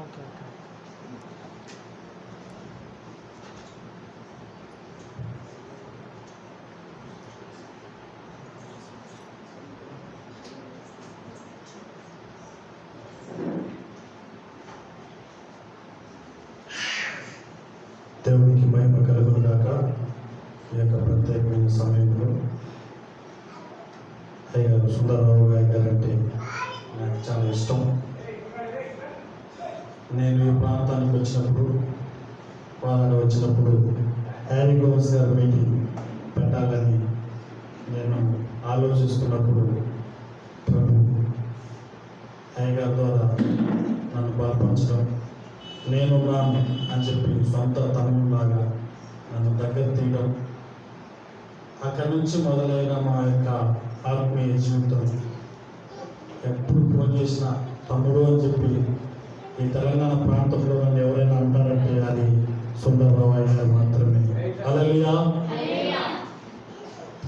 Okay okay. దేవునికి మహిమ కలుగునుగాక. ఈ యొక్క ప్రత్యేకమైన సమయంలో అయ్యగారు సుందరరావు గారు అంటే నాకు చాలా ఇష్టం. నేను ఈ ప్రాంతానికి వచ్చినప్పుడు, వాళ్ళని వచ్చినప్పుడు హ్యారీ గోమ్స్ గారు మీటింగ్ పెట్టాలని నేను ఆలోచిస్తున్నప్పుడు ప్రభు అయ్యగారి ద్వారా నన్ను బలపరచడం, నేనున్నాను అని చెప్పి సొంత తనలాగా నన్ను దగ్గర తీయడం, అక్కడి నుంచి మొదలైన మా యొక్క ఆత్మీయ జీవితం. ఎప్పుడు ఫోన్ చేసినా తమ్ముడు అని చెప్పి ఈ తెలంగాణ ప్రాంతంలో నన్ను ఎవరైనా అంటారంటే అది సుందరరావు గారు మాత్రమే. హల్లెలూయా.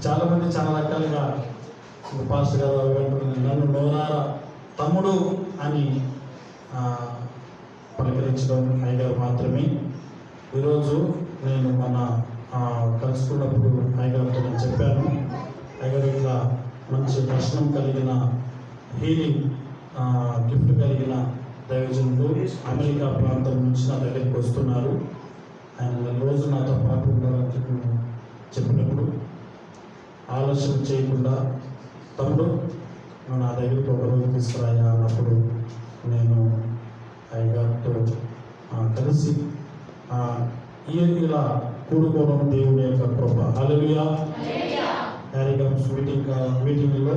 చాలామంది చాలా రకాలుగా పాస్టర్ గారు అంటున్నారు, నన్ను నోరారా తమ్ముడు అని పలకరించడం అయ్యగారు మాత్రమే. ఈరోజు నేను మన కలుసుకున్నప్పుడు అయ్యగారితో నేను చెప్పాను, అయ్యగారు ఇట్లా మంచి దర్శనం కలిగిన హీలింగ్ గిఫ్ట్ కలిగిన దైవజనులు అమెరికా ప్రాంతం నుంచి నా దగ్గరికి వస్తున్నారు, ఆయన రోజు నాతో పాటు ఉండాలని చెప్పినప్పుడు ఆలోచన చేయకుండా తమ్ముడు నువ్వు నా దగ్గరికి ఒకరోజు తీసుకురాయా అన్నప్పుడు నేను అయ్యగారితో కలిసి ఇలా కూడుకోవడం దేవుని యొక్క కృప. హల్లెలూయా. హ్యారీగమ్స్ మీటింగ్లో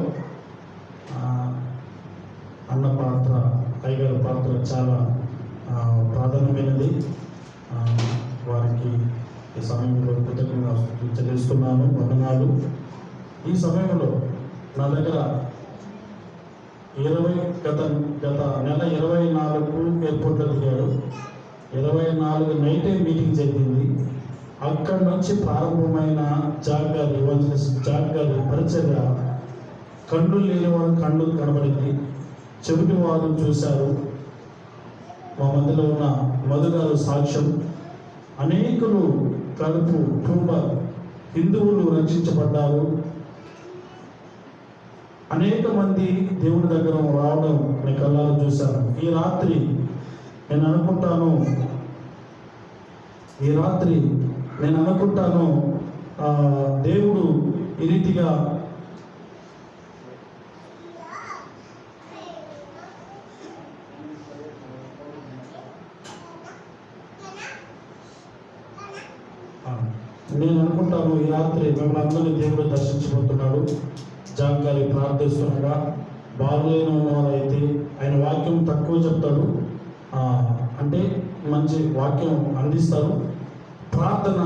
అన్న పాత్ర, అయ్యగారి పాత్ర చాలా ప్రాధాన్యమైనది. వారికి ఈ సమయంలో కృతజ్ఞతలు చెల్లిస్తున్నాను, వందనాలు. ఈ సమయంలో నా దగ్గర గత నెల 24 ఎయిర్పోర్ట్లో దిగాడు. 24 నైటే మీటింగ్ జరిగింది. అక్కడి నుంచి ప్రారంభమైన జాక్ గారి పరిచర్య, కళ్ళు లేని వారు కళ్ళు కనబడింది, చెవిటి వారు చూశారు. మా మధ్యలో ఉన్న మధు గారు సాక్ష్యం, అనేకులు కలుపు ట్యూబర్ హిందువులు రక్షించబడ్డారు. అనేక మంది దేవుని దగ్గర రావడం నేను కళ్ళారా చూశాను. ఈ రాత్రి నేను అనుకుంటాను దేవుడు ఈ రీతిగా ఈ రాత్రి మిమ్మల్ని అందరినీ దేవుడు దర్శించబోతున్నాడు. జాక్ గారి ప్రార్థిస్తుండగా బాగులేని వారైతే ఆయన వాక్యం తక్కువ చెప్తాడు, అంటే మంచి వాక్యం అందిస్తారు. ప్రార్థన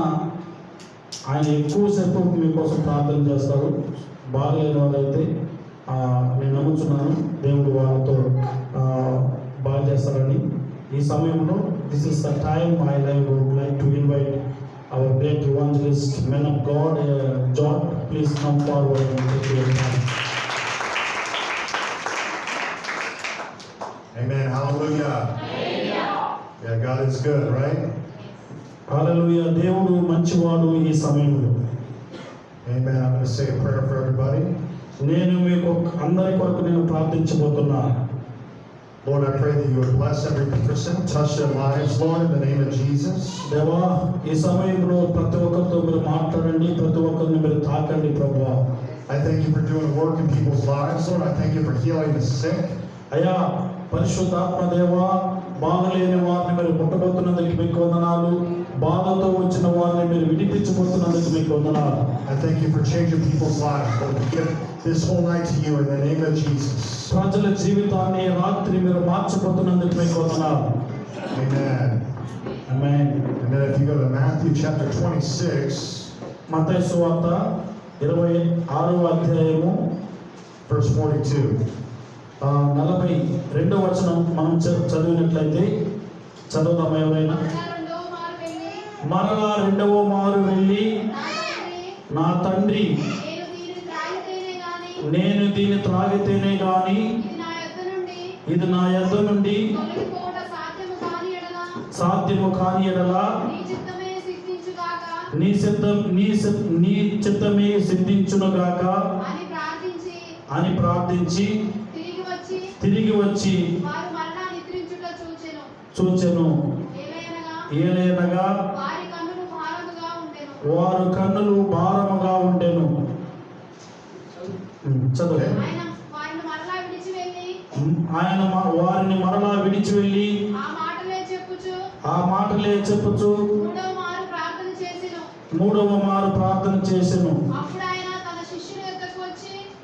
ఆయన ఎక్కువసేపు మీకోసం ప్రార్థన చేస్తారు. బాగలేని వారైతే నేను నమ్ముతున్నాను దేవుడు వాళ్ళతో బాగా చేస్తారని. ఈ సమయంలో this is the time I would like to invite our great evangelist, man of God, John. Please come forward and take your time. Amen. Hallelujah. Yeah, God is good, right? Hallelujah. దేవుడు మంచివాడు. ఈ సమయంలో Amen. I'm going to say a prayer for everybody. నేను మీకు అందరి కొరకు నేను ప్రార్థించబోతున్నా. Lord, I pray that you would bless every person, touch their lives, Lord, in the name of Jesus. దేవా, ఈ సమయంలో ప్రతి ఒక్కరితో మీరు మాట్లాడండి, ప్రతి ఒక్కరిని మీరు తాకండి ప్రభువా. I thank you for doing work in people's lives, Lord. I thank you for healing the sick. అయ్యా పరిశుద్ధాత్మ దేవా, బాగలేని వారిని మీరు ముట్టబోతున్నందుకు మీకు వందనాలు. బాధతో వచ్చిన వారిని మీరు విడిపించబోతున్నందుకు మీకు వందనాలు. I thank you for changing people's lives. Lord, we give this whole night to you in the name of Jesus. ప్రజల జీవితాన్ని రాత్రి మీరు మార్చబోతున్నందుకు మీకు వందనాలు. Amen. Amen. And then if you go to Matthew chapter 26, మత్తయి సువార్త 26వ అధ్యాయము verse 42. 42వ వచనం మనం చదివినట్లయితే, చదువుదాం ఎవరైనా. మరలా రెండవ మారు వెళ్ళి, నా తండ్రి, నేను దీన్ని త్రాగితేనే గాని ఇది నా యొద్ద నుండి సాధ్యము కాని ఎడల నీ చిత్తమే సిద్ధించుగాక నీ చిత్తమే సిద్ధించునుగాక అని ప్రార్థించి తిరిగి వచ్చి వారు మరలా నిద్రించుట చూచెను. ఏలయనగా వారి కన్నులు భారముగా ఉండెను. వారు కన్నులు భారముగా ఉండెను. చదువు. ఆయన వారిని మరలా విడిచి వెళ్ళి ఆ మాటలే చెప్పుచు మూడవ మారు ప్రార్థన చేసెను.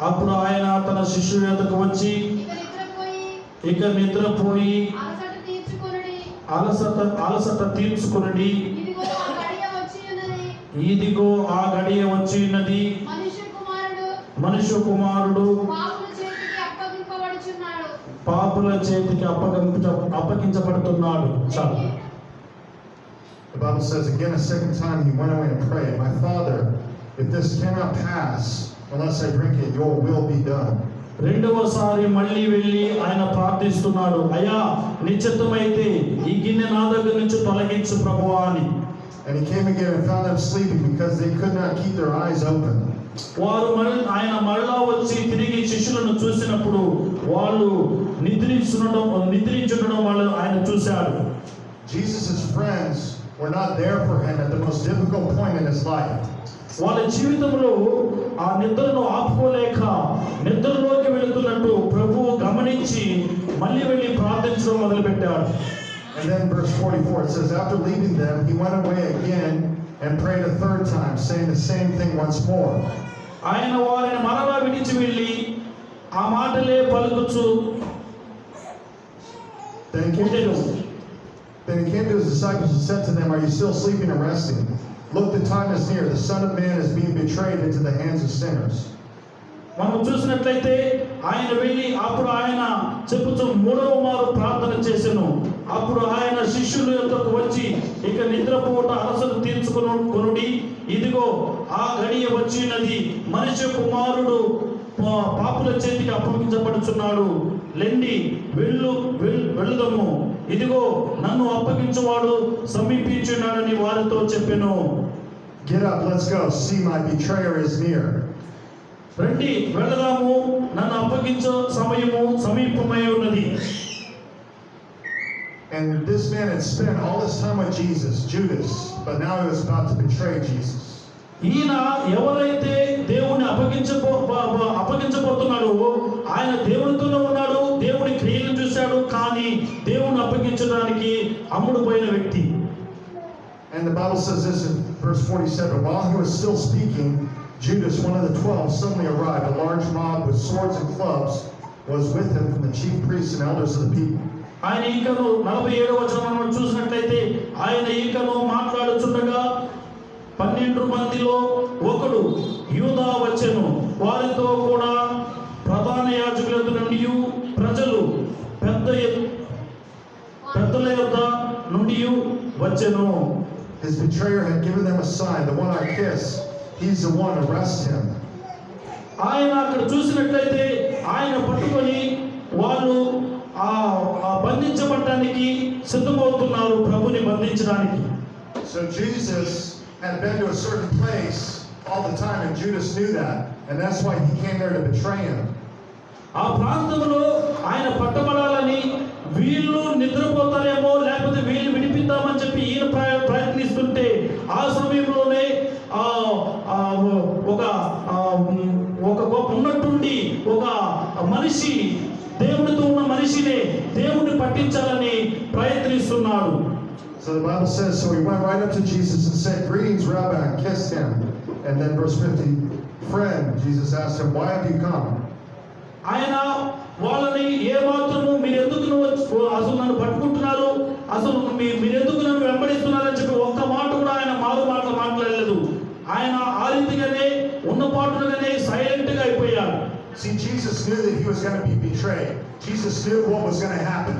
అప్పుడు ఆయన తన శిష్యుల యొద్దకు వచ్చి ఇక నిద్రపోయి అలసట తీర్చుకొనుడి, ఇదిగో ఆ గడియ వచ్చి ఉన్నది, మనుష్య కుమారుడు పాపుల చేతికి అప్పగించబడుతున్నాడు. చాలు. The Bible says again a second time he went away and prayed, "My Father, if this cannot pass unless I drink it, your will be done." రెండవసారి మళ్ళీ వెళ్ళి ఆయన ప్రార్థిస్తున్నాడు, అయ్యా నీ చిత్తమైతే ఈ గిన్నె నా దగ్గర నుంచి తొలగించు ప్రభువా అని. And he came again and found them sleeping because they could not keep their eyes open. ఆయన మళ్ళా వచ్చి తిరిగి శిష్యులను చూసినప్పుడు వాళ్ళు నిద్రించుండడం వాళ్ళు ఆయన చూశాడు. Jesus' friends were not there for him at the most difficult point in his life. వాళ్ళ జీవితంలో ఆ నిద్రను ఆపుకోలేక నిద్రలోకి వెళుతున్నట్టు ప్రభువు గమనించి మళ్ళీ వెళ్ళి ప్రార్థించడం మొదలుపెట్టాడు. And then verse 44 it says, after leaving them he went away again and prayed a third time, saying the same thing once more. ఆయన వారిని మరలా విడిచి వెళ్ళి ఆ మాటలే పలుకుచు Then he came to his disciples and said to them, "Are you still sleeping and resting? Look, the time is near. The Son of Man is being betrayed into the hands of sinners." మనం చూసినట్లయితే ఆయన వెళ్ళి అప్పుడు ఆయన చెప్పుచు మూడవ మారు ప్రార్థన చేసెను. అప్పుడు ఆయన శిష్యుల యొద్దకు వచ్చి ఇక నిద్రపోట అలసట తీర్చుకొనుడి, ఇదిగో ఆ గడియ వచ్చినది, మనుష్య కుమారుడు పాపుల చేతికి అప్పగించబడుచున్నాడు, లెండి వెళ్ళుదము, ఇదిగో నన్ను అప్పగించువాడు సమీపించున్నాడని వారితో చెప్పెను. Get up, let's go. See, my betrayer is near. రండి వెళదాము, నన్ను అప్పగించే సమయము సమీపమై ఉన్నది. And this man had spent all this time with Jesus, Judas, but now he was about to betray Jesus. ఈయన ఎవరైతే దేవుని అప్పగించబోతున్నాడో ఆయన దేవునితోనే ఉన్నాడు, దేవుని క్రియలను చూశాడు, కానీ దేవుని అప్పగించడానికి అమ్ముడు పోయిన వ్యక్తి. And the Bible says this in verse 47, while he was still speaking, Judas, one of the 12, suddenly arrived. A large mob with swords and clubs was with him from the chief priests and elders of the people. ఆయన ఈకను 47వ వచనం చూసినట్లయితే ఆయన ఈకను మాట్లాడుచుండగా 12 మందిలో ఒకడు యూదా వచ్చెను, వారితో కూడా ప్రధాన యాజకుల నుండి ప్రజలు పెద్దల యొద్ద నుండి వచ్చెను. His betrayer had given them a sign, the one I kiss, he's the one, arrest him. ఆయన అక్కడ చూసినట్లయితే ఆయన పట్టుకొని వాళ్ళు బంధించబడటానికి సిద్ధమవుతున్నారు, ప్రభుని బంధించడానికి. So Jesus had been to a certain place all the time, and Judas knew that, and that's why he came there to betray him. ఆ ప్రాంతంలో ఆయన పట్టబడాలని వీళ్ళు నిద్రపోతారేమో లేకపోతే వీళ్ళు విడిపిద్దామని చెప్పి ఈయన ప్రయత్నిస్తుంటే ఆ సమయంలోనే ఒక ఉన్నట్టుండి ఒక మనిషి దేవునితో ఉన్న మనిషినే దేవుని పట్టించాలని ప్రయత్నిస్తున్నాడు. So the Bible says, so he went right up to Jesus and said, "Greetings, Rabbi," and kissed him. And then verse 50, "Friend," Jesus asked him, "Why have you come?" ఆయన వాళ్ళని ఏమాత్రము మీరు ఎందుకు అసలు నన్ను పట్టుకుంటున్నారు, అసలు మీరు ఎందుకు నన్ను వెంబడిస్తున్నారని చెప్పి ఒక్క మాట కూడా ఆయన మాట్లాడలేదు. ఆయన ఆ రీతిగానే ఉన్న పాటుగానే సైలెంట్ గా అయిపోయాడు. See, Jesus knew that he was going to be betrayed. Jesus knew what was going to happen.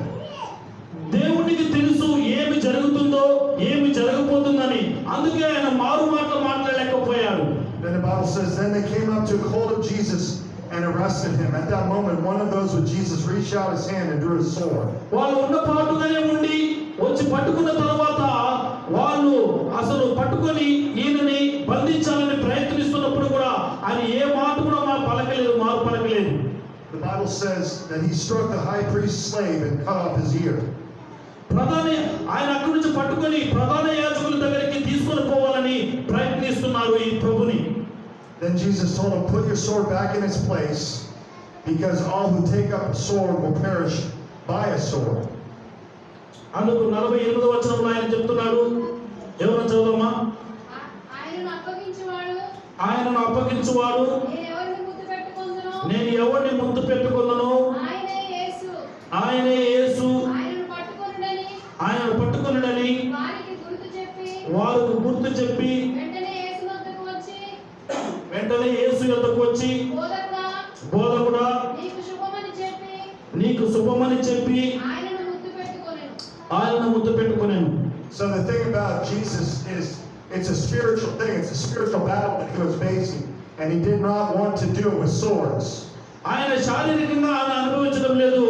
దేవునికి తెలుసు ఏమి జరుగుతుందో ఏమి జరగబోతుందని, అందుకే ఆయన మాట్లాడలేకపోయాడు. Then the Bible says, then they came up, took hold of Jesus and arrested him. At that moment, one of those with Jesus reached out his hand and drew his sword. వాళ్ళు ఉన్న పాటుగానే ఉండి వచ్చి పట్టుకున్న Bible says that he struck the high priest's slave and cut off his ear. ప్రధాని ఆయన అక్కడి నుంచి పట్టుకొని ప్రధాన యాజకుల దగ్గరికి తీసుకొని పోవాలని ప్రయత్నిస్తున్నారు ఈ ప్రభుని. Then Jesus told him, put your sword back in its place, because all who take up a sword will perish by a sword. అందుకు 48వ వచనంలో ఆయన చెప్తున్నాడు, ఎవరు చదవమా? ఆయనను అప్పగించువాడు నేను ఎవరిని ముద్దు పెట్టుకొందును ఆయనే యేసు ఆయనను పట్టుకొనుడని వారికి గుర్తు చెప్పి వెంటనే యేసు యొద్దకు వచ్చి బోధకుడా నీకు శుభమని చెప్పి ఆయనను ముద్దు పెట్టుకొనెను. So the thing about Jesus is it's a spiritual thing. It's a spiritual battle that he was facing, and he did not want to do it with swords. ఆయన శారీరకంగా ఆయన అనుభవించడం లేదు,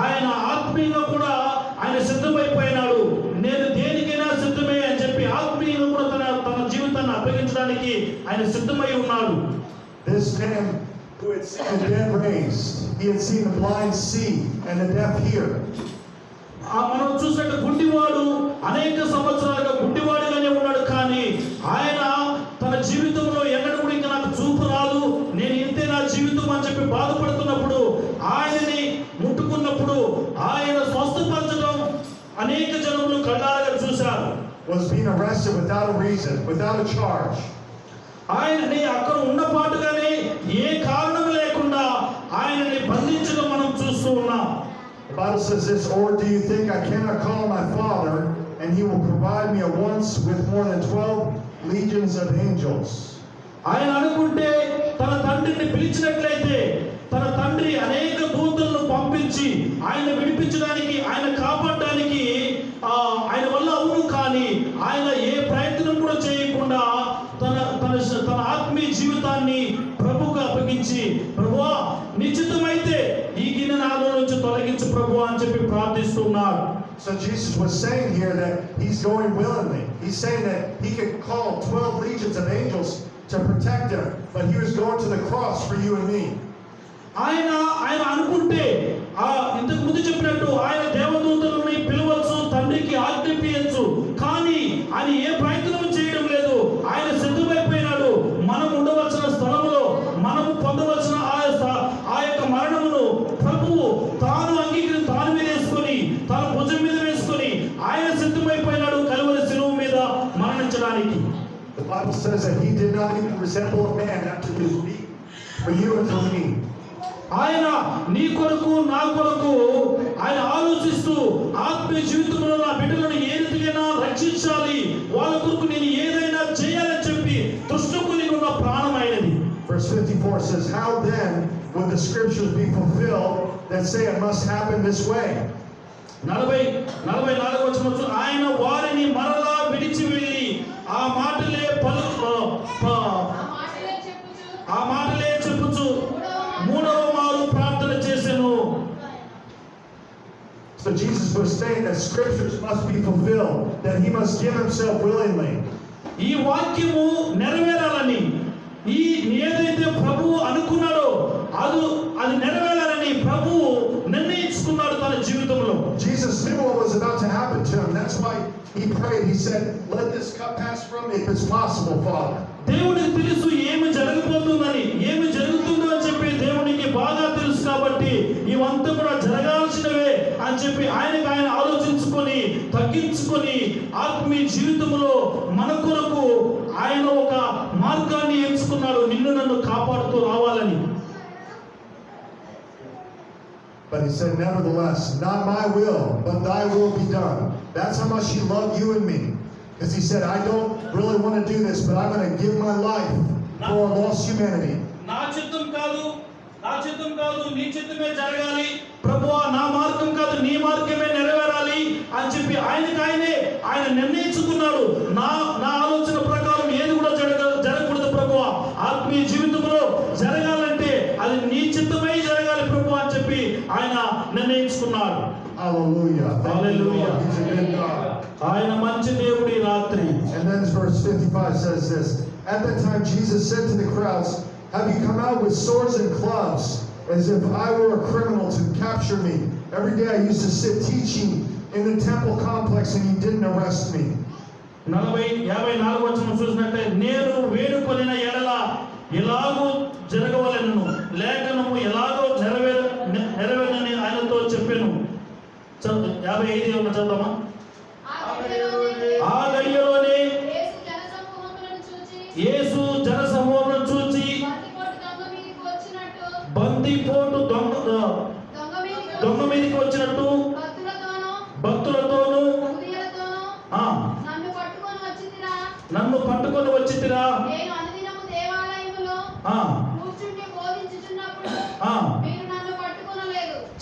ఆయన ఆత్మీయంగా కూడా ఆయన సిద్ధమైపోయినాడు. నేను దేనికైనా సిద్ధమే అని చెప్పి ఆత్మీయంగా కూడా తన జీవితాన్ని అప్పగించడానికి ఆయన సిద్ధమై ఉన్నాడు. This man who had seen the dead raised, he had seen the blind see and the deaf hear. మనం చూసినట్టు గుడ్డివాడు అనేక సంవత్సరాలుగా గుడ్డివాడిగానే ఉన్నాడు, కానీ ఆయన తన జీవితంలో ఎన్నడూ కూడా ఇంకా నాకు చూపు రాదు, నేను ఇంతే నా జీవితం అని చెప్పి బాధపడుతున్నప్పుడు ఆయనని ముట్టుకున్నప్పుడు ఆయన స్వస్థపరచడం అనేక జనములు కళ్ళారా చూశారు. Was being arrested without a reason, without a charge. ఆయనని అక్కడ ఉన్న పాటుగానే ఏ కారణం లేకుండా ఆయనని బంధించడం మనం చూస్తూ ఉన్నాం. The Bible says this, or do you think I cannot call my Father, and he will provide me at once with more than 12 legions of angels? ఆయన అనుకుంటే తన తండ్రిని పిలిచినట్లయితే తన తండ్రి అనేక దూతలను పంపించి ఆయన విడిపించడానికి ఆయన కాపాడడానికి ఆయన వల్ల అవును, కానీ ఆయన ఏ ప్రయత్నం కూడా చేయకుండా తన తన తన ఆత్మీయ జీవితాన్ని ప్రభువుకు అప్పగించి, ప్రభువా నిశ్చితమైతే ఈ గిన్నె నాలో నుంచి తొలగించు ప్రభువా అని చెప్పి ప్రార్థిస్తున్నాడు. So Jesus was saying here that he's going willingly. He's saying that he could call 12 legions of angels to protect him, but he was going to the cross for you and me. ఆయన అనుకుంటే ఇంతకు ముందు చెప్పినట్టు ఆయన దేవదూతలని పిలవచ్చు, తండ్రికి ఆజ్ఞాపించు, కానీ ఆయన ఏ ప్రయత్నం చేయడం లేదు. ఆయన సిద్ధమైపోయినాడు. మనం ఉండవలసిన స్థలంలో మనము పొందవలసిన ఆ యొక్క మరణమును ప్రభువు తాను అంగీకరించి తాను మీద వేసుకొని తన భుజం మీద వేసుకొని ఆయన సిద్ధమైపోయినాడు కలువరి శిలువ మీద మరణించడానికి. The Bible says that he did not even resemble a man after his beat for you and for me. ఆయన నీ కొరకు నా కొరకు ఆయన ఆలోచిస్తూ ఆత్మీయ జీవితంలో నా బిడ్డలను ఏ రీతిగా రక్షించాలి, వాళ్ళ కొరకు నేను ఏదైనా చేయాలని చెప్పి దుష్టుకుని ఉన్న ప్రాణమైనది. Verse 54 says, how then would the scriptures be fulfilled that say it must happen this way? 44 వచనం, ఆయన వారిని మరలా విడిచి వెళ్ళి ఆ మాటలే చెప్పుచు మూడవ మారు ప్రార్థన చేసెను. So Jesus was saying that scriptures must be fulfilled, that he must give himself willingly. ఈ వాక్యము నెరవేరాలని, ఈ ఏదైతే ప్రభువు అనుకున్నాడో అది నెరవేరాలని ప్రభువు నిర్ణయించుకున్నాడు తన జీవితంలో. Jesus knew what was about to happen to him. That's why he prayed. He said, let this cup pass from me if it's possible, Father. దేవునికి తెలుసు ఏమి జరగబోతుందని, ఏమి జరుగుతుందో అని చెప్పి దేవునికి బాగా తెలుసు, కాబట్టి ఇవంతా కూడా జరగాల్సినవే అని చెప్పి ఆయన ఆలోచించుకొని తగ్గించుకొని ఆత్మీయ జీవితంలో మన కొరకు ఆయన ఒక మార్గాన్ని ఎంచుకున్నాడు, నిన్ను నన్ను కాపాడుతూ రావాలని. But he said, nevertheless, not my will, but thy will be done. That's how much he loved you and me. Because he said, I don't really want to do this, but I'm going to give my life for a lost humanity. నా చిత్తం కాదు నీ చిత్తమే జరగాలి ప్రభువా, నా మార్గం కాదు నీ మార్గమే నెరవేరాలి అని చెప్పి ఆయన నిర్ణయించుకున్నాడు. నా ఆలోచన ప్రకారం ఏది కూడా జరగకూడదు ప్రభువా, ఆత్మీయ జీవితంలో జరగాలంటే అది నీ చిత్తమై జరగాలి ప్రభువా అని చెప్పి ఆయన నిర్ణయించుకున్నాడు. Hallelujah. Hallelujah. He's a good God. ఆయన మంచి దేవుడి రాత్రి. And then verse 55 says this, at that time Jesus said to the crowds, have you come out with swords and clubs as if I were a criminal to capture me. Every day I used to sit teaching in the temple complex and he didn't arrest me. 54 వచనం చూసినట్లయితే నేను వేడుకొనిన ఎడల ఎలాగూ జరగవలెను లేఖనము ఎలాగో నెరవేరని ఆయనతో చెప్పాను. 55 చదువుతామా? ఆ గడియలోనే యేసు జనసమూహములను చూచి బందిపోటు దొంగ మీదకి వచ్చినట్టు భక్తులతోనూ నన్ను పట్టుకొని వచ్చితిరా.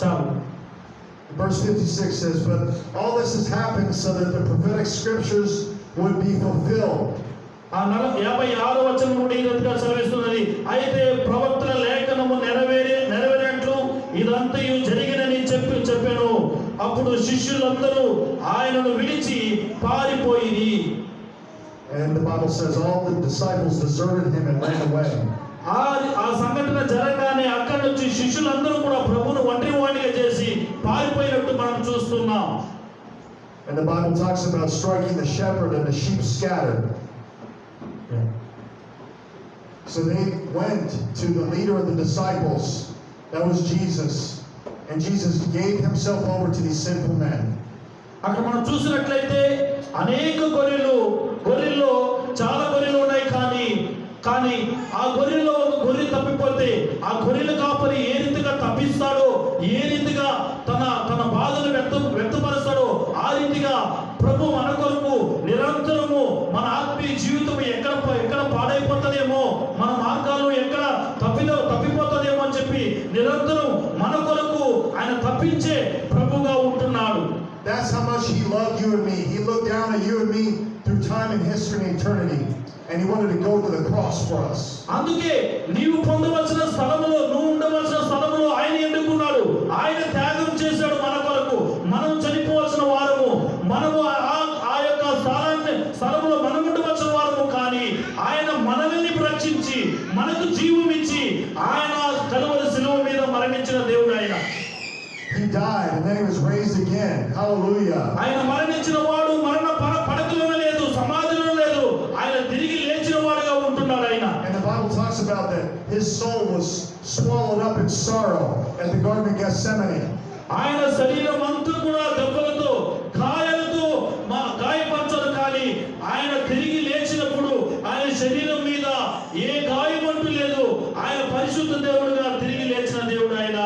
చాలు. Verse 56 says, but all this has happened so that the prophetic scriptures would be fulfilled. 56 వచనం నుండి ఈ రీతిగా సెలవిస్తున్నది, అయితే ప్రవక్తల లేఖనము నెరవేరినట్లు ఇదంతయు జరిగినని చెప్పాను. అప్పుడు శిష్యులందరూ ఆయనను విడిచి పారిపోయిరి. And the Bible says all the disciples deserted him and ran away. ఆ సంఘటన జరగగానే అక్కడి నుంచి శిష్యులందరూ కూడా ప్రభువును ఒంటరివాడిగా చేసి పారిపోయినట్టు మనం చూస్తున్నాం. And the Bible talks about striking the shepherd and the sheep scattered. So they went to the leader of the disciples, that was Jesus, and Jesus gave himself over to these sinful men. అక్కడ మనం చూసినట్లయితే అనేక గొర్రెల్లో చాలా గొర్రెలు ఉన్నాయి, కానీ ఆ గొర్రెలో ఒక గొర్రె తప్పిపోతే ఆ గొర్రెల కాపరి ఏ రీతిగా తప్పిస్తాడో, ఏ రీతిగా తన బాధను వ్యక్తపరుస్తాడో ఆ రీతిగా ప్రభు మన కొరకు నిరంతరము మన ఆత్మీయ జీవితం ఎక్కడ పాడైపోతుందేమో, మన మార్గాలు ఎక్కడ తప్పిపోతుందేమో అని చెప్పి నిరంతరం మన కొరకు ఆయన తప్పించే ప్రభుగా ఉంటున్నాడు. That's how much he loved you and me. He looked down at you and me through time and history and eternity, and he wanted to go to the cross for us. అందుకే నీవు పొందవలసిన స్థలములో, నువ్వు ఉండవలసిన స్థలములో ఆయన ఎన్నుకున్నాడు. ఆయన త్యాగం చేశాడు మన కొరకు. మనం చనిపోవలసిన వారము, మనము ఆ యొక్క స్థలములో మనం ఉండవలసిన వారము, కానీ ఆయన మనల్ని రక్షించి మనకు జీవం ఇచ్చి ఆయన కలువరి శిలువ మీద మరణించిన దేవుడు ఆయన. He died and then he was raised again. Hallelujah. ఆయన మరణించిన వాడు మరణ పడకలోనే లేదు, సమాధిలో లేదు, ఆయన తిరిగి లేచిన వాడుగా ఉంటున్నాడు ఆయన. And the Bible talks about that his soul was swallowed up in sorrow at the Garden of Gethsemane. ఆయన శరీరం అంతా కూడా దెబ్బలతో గాయాలతో గాయపరచారు, కానీ ఆయన తిరిగి లేచినప్పుడు ఆయన శరీరం మీద ఏ గాయం అంటూ లేదు. ఆయన పరిశుద్ధ దేవుడుగా తిరిగి లేచిన దేవుడు ఆయన.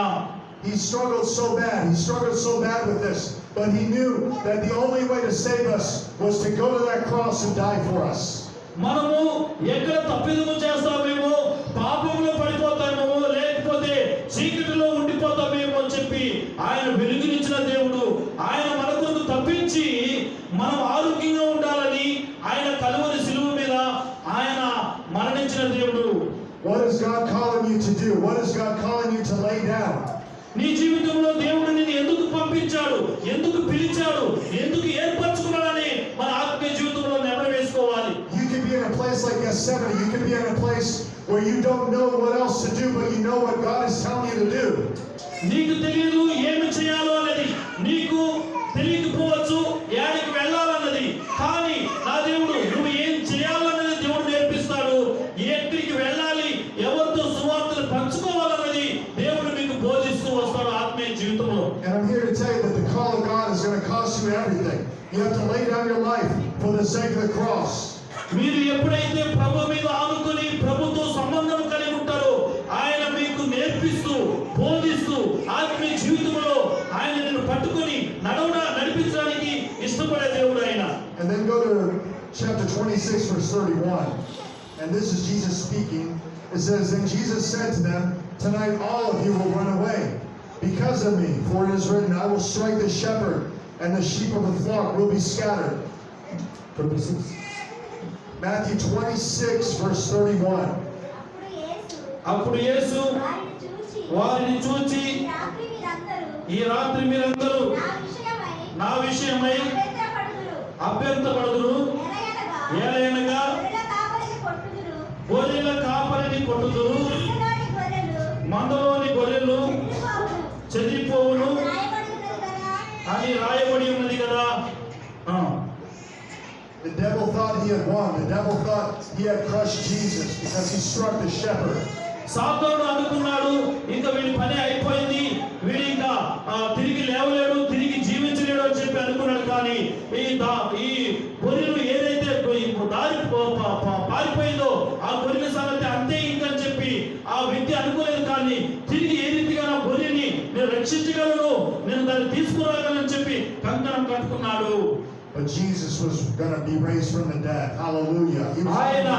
He struggled so bad with this, but he knew that the only way to save us was to go to that cross and die for us. మనము ఎక్కడ తప్పిదము చేస్తామేమో, పాపంలో పడిపోతామేమో, లేకపోతే చీకటిలో ఉండిపోతామేమో అని చెప్పి ఆయన వెలుగునిచ్చిన దేవుడు. ఆయన మన కొరకు తప్పించి మనం ఆరోగ్యంగా ఉండాలని ఆయన కలువరి శిలువ మీద ఆయన మరణించిన దేవుడు. What is God calling you to do? What is God calling you to lay down? నీ జీవితంలో దేవుడు నిన్ను ఎందుకు పంపించాడు, ఎందుకు పిలిచాడు, ఎందుకు ఏర్పరచుకున్నాడని మన ఆత్మీయ జీవితంలో నెమరు వేసుకోవాలి. You can be in a place like Gethsemane. You can be in a place where you don't know what else to do, but you know what God is telling you to do. నీకు తెలియదు ఏమి చేయాలో అనేది, నీకు తెలియకపోవచ్చు యాడికి వెళ్ళాలన్నది, కానీ నా దేవుడు నువ్వు ఏం చేయాలన్నది దేవుడు నేర్పిస్తాడు. ఎక్కడికి వెళ్ళాలి, ఎవరితో సువార్తను పంచుకోవాలన్నది దేవుడు మీకు బోధిస్తూ వస్తాడు ఆత్మీయ జీవితంలో. And I'm here to tell you that the call of God is going to cost you everything. You have to lay down your life for the sake of the cross. మీరు ఎప్పుడైతే ప్రభు మీద ఆనుకొని ప్రభుతో సంబంధం కలిగి ఉంటారో ఆయన మీకు నేర్పిస్తూ బోధిస్తూ ఆత్మీయ జీవితంలో ఆయన నిన్ను పట్టుకొని నడిపించడానికి ఇష్టపడే దేవుడు ఆయన. And then go to chapter 26 verse 31. And this is Jesus speaking. It says, then Jesus said to them, tonight all of you will run away because of me, for it is written, I will strike the shepherd and the sheep of the flock will be scattered. 26. Matthew 26 verse 31. అప్పుడు యేసు వారిని చూచి ఈ రాత్రి మీరందరూ నా విషయమై అభ్యంతరపడుదురు, ఏలయనగా గొర్రెల కాపరిని కొట్టుదురు, మందలోని గొర్రెలు మనుషులు చెదిరిపోవును అని రాయబడి ఉన్నది కదా. The devil thought he had won. The devil thought he had crushed Jesus because he struck the shepherd. సాతానుడు అనుకున్నాడు ఇంకా వీడి పని అయిపోయింది, వీడు ఇంకా తిరిగి లేవలేడు, తిరిగి జీవించలేడు అని చెప్పి అనుకున్నాడు. కానీ ఈ గొర్రెలు ఏదైతే దారి పారిపోయిందో ఆ గొర్రెల సంగతి అంతే ఇంకని చెప్పి ఆ వ్యక్తి అనుకోలేదు. కానీ తిరిగి ఏ రీతిగా నా గొర్రెని నేను రక్షించగలను, నేను దాన్ని తీసుకురాగలను చెప్పి కంకణం కట్టుకున్నాడు. But Jesus was going to be raised from the dead. Hallelujah. ఆయన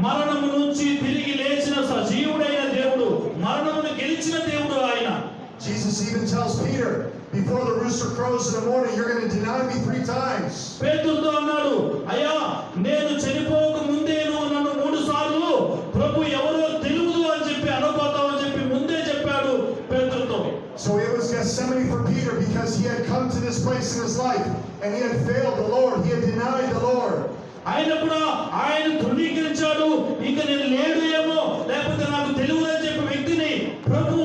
మరణము నుంచి తిరిగి లేచిన సజీవుడైన దేవుడు, మరణమును గెలిచిన దేవుడు ఆయన. Jesus even tells Peter, before the rooster crows in the morning, you're going to deny me 3 times. పేతురుతో అన్నాడు, అయ్యా నేను చనిపోక ముందే నువ్వు నన్ను 3 సార్లు ప్రభు ఎవరో తెలియదు అని చెప్పి అనబోతావు అని చెప్పి ముందే చెప్పాడు పేతురుతో. So it was Gethsemane for Peter because he had come to this place in his life and he had failed the Lord. He had denied the Lord. ఆయన కూడా ఆయన ధృవీకరించాడు, ఇంకా నేను లేడు ఏమో లేకపోతే నాకు తెలియదు అని చెప్పి వ్యక్తిని ప్రభు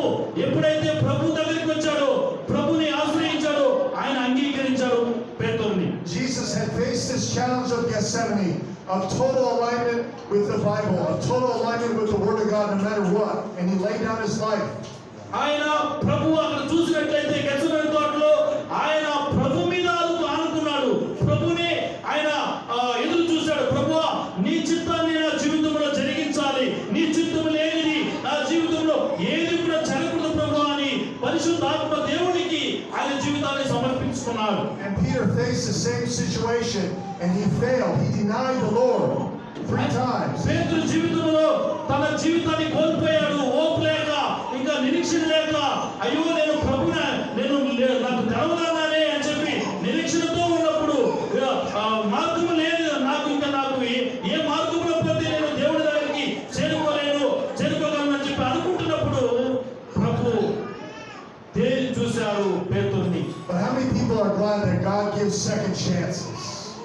ఎప్పుడైతే ప్రభు దగ్గరికి వచ్చాడో, ప్రభుని ఆశ్రయించాడో ఆయన అంగీకరించాడు పేతురుని. Jesus had faced this challenge of Gethsemane, of total alignment with the Bible, of total alignment with the Word of God no matter what, and he laid down his life. ఆయన ప్రభు అక్కడ చూసినట్లయితే గెత్సేమనే తోటలో ఆయన ప్రభు మీద ఆనుకున్నాడు, ప్రభునే ఆయన ఎదురు చూశాడు. ప్రభువా నీ చిత్తాన్ని నా జీవితంలో జరిగించాలి, నీ చిత్తం లేనిది నా జీవితంలో ఏది కూడా జరగకూడదు ప్రభువా అని పరిశుద్ధాత్మ దేవునికి ఆయన జీవితాన్ని సమర్పించుకున్నాడు. And Peter faced the same situation and he failed. He denied the Lord 3 times. పేతురు జీవితంలో తన జీవితాన్ని కోల్పోయాడు. ఓపు లేక, ఇంకా నిరీక్షణ లేక, అయ్యో నేను ప్రభువుని నేను నాకు తెలవదానే అని చెప్పి నిరీక్షణతో ఉన్నప్పుడు మార్గము లేదు నాకు, ఇంకా నాకు ఏ మార్గంలో పోతే నేను దేవుడి దగ్గరికి చేరుకోగలను అని చెప్పి అనుకుంటున్నప్పుడు ప్రభు తేరి చూశాడు పేతురుని. But how many people are glad that God gives second chances?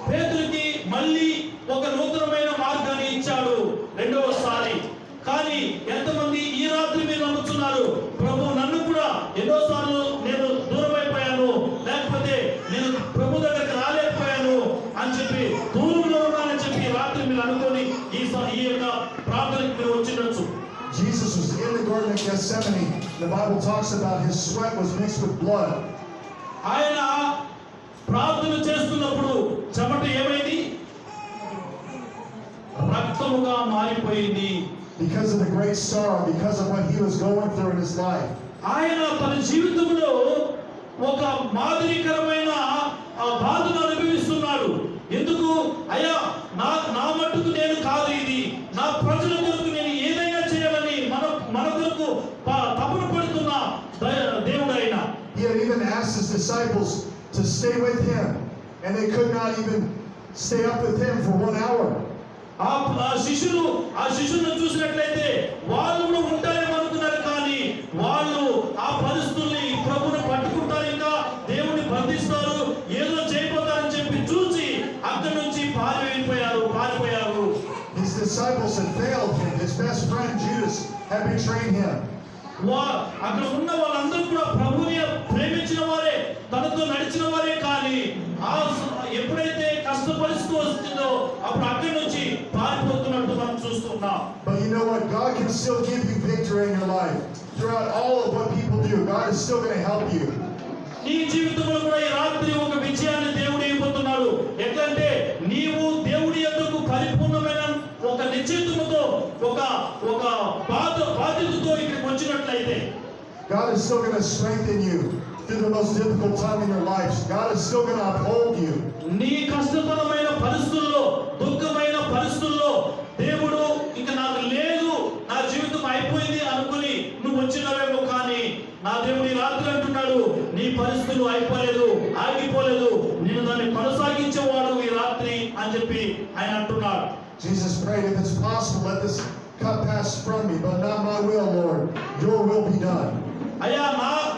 పేతురుకి మళ్ళీ ఒక నూతనమైన మార్గాన్ని ఇచ్చాడు రెండవసారి. కానీ ఎంతమంది ఈ రాత్రి మీరు నమ్ముతున్నారు, ప్రభు నన్ను కూడా ఎన్నోసార్లు నేను దూరం అయిపోయాను, లేకపోతే నేను ప్రభు దగ్గరికి రాలేకపోయాను అని చెప్పి దూరంలో ఉన్నానని చెప్పి రాత్రి మీరు అనుకొని ఈ యొక్క ప్రార్థనకి మీరు వచ్చిండొచ్చు. Jesus was in the Garden of Gethsemane. The Bible talks about his sweat was mixed with blood. ఆయన ప్రార్థన చేస్తున్నప్పుడు చెమట ఏమైంది? రక్తముగా మారిపోయింది. Because of the great sorrow, because of what he was going through in his life. ఆయన తన జీవితంలో ఒక మాదిరికరమైన బాధను అనుభవిస్తున్నాడు. ఎందుకు? అయ్యా నా మట్టుకు నేను కాదు, ఇది నా ప్రజల కొరకు నేను ఏదైనా చేయాలని మన కొరకు తపన పడుతున్న దేవుడు ఆయన. He had even asked his disciples to stay with him, and they could not even stay up with him for 1 hour. ఆ శిష్యులను చూసినట్లయితే వాళ్ళు కూడా ఉంటారేమో అనుకున్నారు. కానీ వాళ్ళు ఆ పరిస్థితుల్ని ప్రభుని పట్టుకుంటారు, ఇంకా దేవుని బంధిస్తారు, ఏదో చేయబోతారని చెప్పి చూసి అక్కడి నుంచి పారిపోయారు. His disciples had failed him. His best friend Judas had betrayed him. అక్కడ ఉన్న వాళ్ళందరూ కూడా ప్రభుని ప్రేమించిన వారే, తనతో నడిచిన వారే. కానీ ఎప్పుడైతే కష్ట పరిస్థితి వస్తుందో అప్పుడు అక్కడి నుంచి పారిపోతున్నట్టు మనం చూస్తున్నాం. But you know what? God can still give you victory in your life. Throughout all of what people do, God is still going to help you. నీ జీవితంలో కూడా ఈ రాత్రి ఒక విజయాన్ని దేవుడు ఇవ్వబోతున్నాడు. ఎట్లంటే నీవు దేవుడి యొద్దకు పరిపూర్ణమైన ఒక నిశ్చయితముతో ఒక బాధ్యతతో ఇక్కడికి వచ్చినట్లయితే God is still going to strengthen you through the most difficult time in your life. God is still going to uphold you. నీ కష్టతరమైన పరిస్థితుల్లో, దుఃఖమైన పరిస్థితుల్లో దేవుడు ఇక నాకు లేదు, నా జీవితం అయిపోయింది అనుకుని నువ్వు వచ్చినవేమో. కానీ నా దేవుడు ఈ రాత్రి అంటున్నాడు, నీ పరిస్థితులు అయిపోలేదు, ఆగిపోలేదు, నేను దాన్ని కొనసాగించేవాడు ఈ రాత్రి అని చెప్పి ఆయన అంటున్నాడు. Jesus prayed, if it's possible, let this cup pass from me, but not my will, Lord. Your will be done. అయ్యా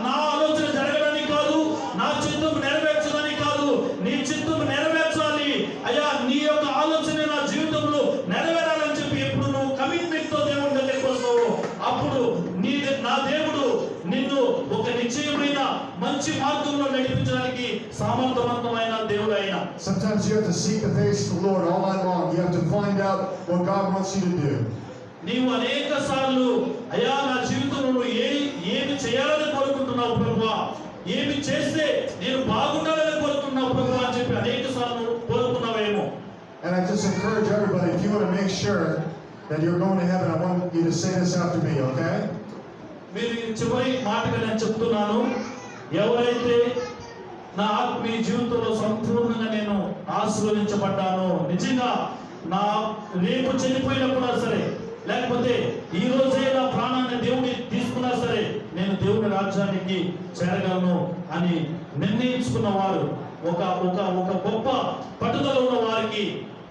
నా ఆలోచన జరగడానికి కాదు, నా చిత్తం నెరవేర్చడానికి కాదు, నీ చిత్తం నెరవేర్చాలి. అయ్యా నీ యొక్క ఆలోచన నా జీవితంలో నెరవేరాలని చెప్పి ఎప్పుడు నువ్వు కమిట్మెంట్ తో దేవుడి దగ్గరికి వస్తావు, అప్పుడు నా దేవుడు నిన్ను మంచి మార్గంలో నడిపించడానికి సామర్థ్యవంతమైన దేవుడు ఆయన. Sometimes you have to seek the face of the Lord all night long. You have to find out what God wants you to do. నీవు అనేక సార్లు అయ్యా నా జీవితంలో నువ్వు ఏమి చేయాలని కోరుకుంటున్నావు ప్రభువా, ఏమి చేస్తే నేను బాగుండాలని కోరుకుంటున్నావు ప్రభువా అని చెప్పి అనేక సార్లు కోరుకున్నావేమో. And I just encourage everybody, if you want to make sure that you're going to heaven, I want you to say this after me, okay? మీరు చివరి మాటగా నేను చెప్తున్నాను, ఎవరైతే నా ఆత్మీయ జీవితంలో సంపూర్ణంగా నేను ఆశీర్వదించబడ్డాను, నిజంగా నా రేపు చనిపోయినప్పుడా సరే, లేకపోతే ఈ రోజే నా ప్రాణాన్ని దేవుడి తీసుకున్నా సరే నేను దేవుడి రాజ్యానికి చేరగలను అని నిర్ణయించుకున్న వారు, ఒక ఒక ఒక గొప్ప పట్టుదల ఉన్న వారికి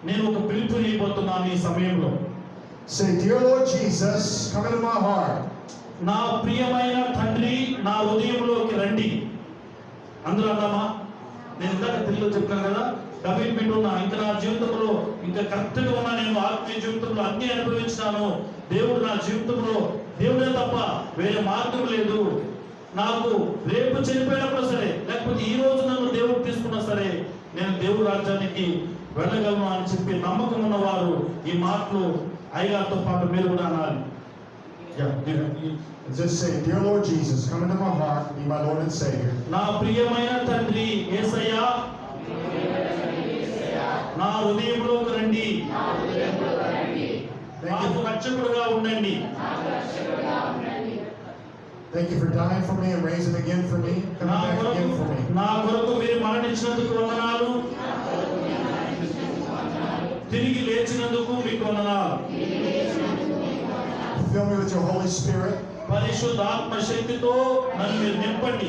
నేను ఒక పిలుపునివ్వబోతున్నాను ఈ సమయంలో. Say, dear Lord Jesus, come into my heart. నా ప్రియమైన తండ్రి నా హృదయంలోకి రండి. అందరూ అన్నామా? నేను ఇందాక తెలుగులో చెప్పాను కదా, కమిట్మెంట్ ఉన్నా, ఇంకా నా జీవితంలో ఇంకా కరెక్ట్గా ఉన్నా, నేను ఆత్మీయ జీవితంలో అన్ని అనుభవించినాను, దేవుడు నా జీవితంలో దేవుడే తప్ప వేరే మార్గం లేదు, నాకు రేపు చనిపోయినప్పుడు సరే లేకపోతే ఈ రోజు నన్ను దేవుడు తీసుకున్నా సరే నేను దేవుడు రాజ్యానికి వెళ్ళగలను అని చెప్పి నమ్మకం ఉన్నవారు ఈ మాటలు అయ్యగారితో పాటు మీరు కూడా అనాలి. Just say, dear Lord Jesus, come into my heart, be my Lord and Savior. నా ప్రియమైన తండ్రి యేసయ్యా, నా హృదయంలోకి రండి, నాకు రక్షకుడుగా ఉండండి. Thank you for dying for me and raising again for me, coming back again for me. నా కొరకు మీరు మరణించినందుకు వందనాలు, తిరిగి లేచినందుకు మీకు వందనాలు. Fill me with your Holy Spirit. పరిశుద్ధాత్మ శక్తితో నన్ను మీరు నింపండి.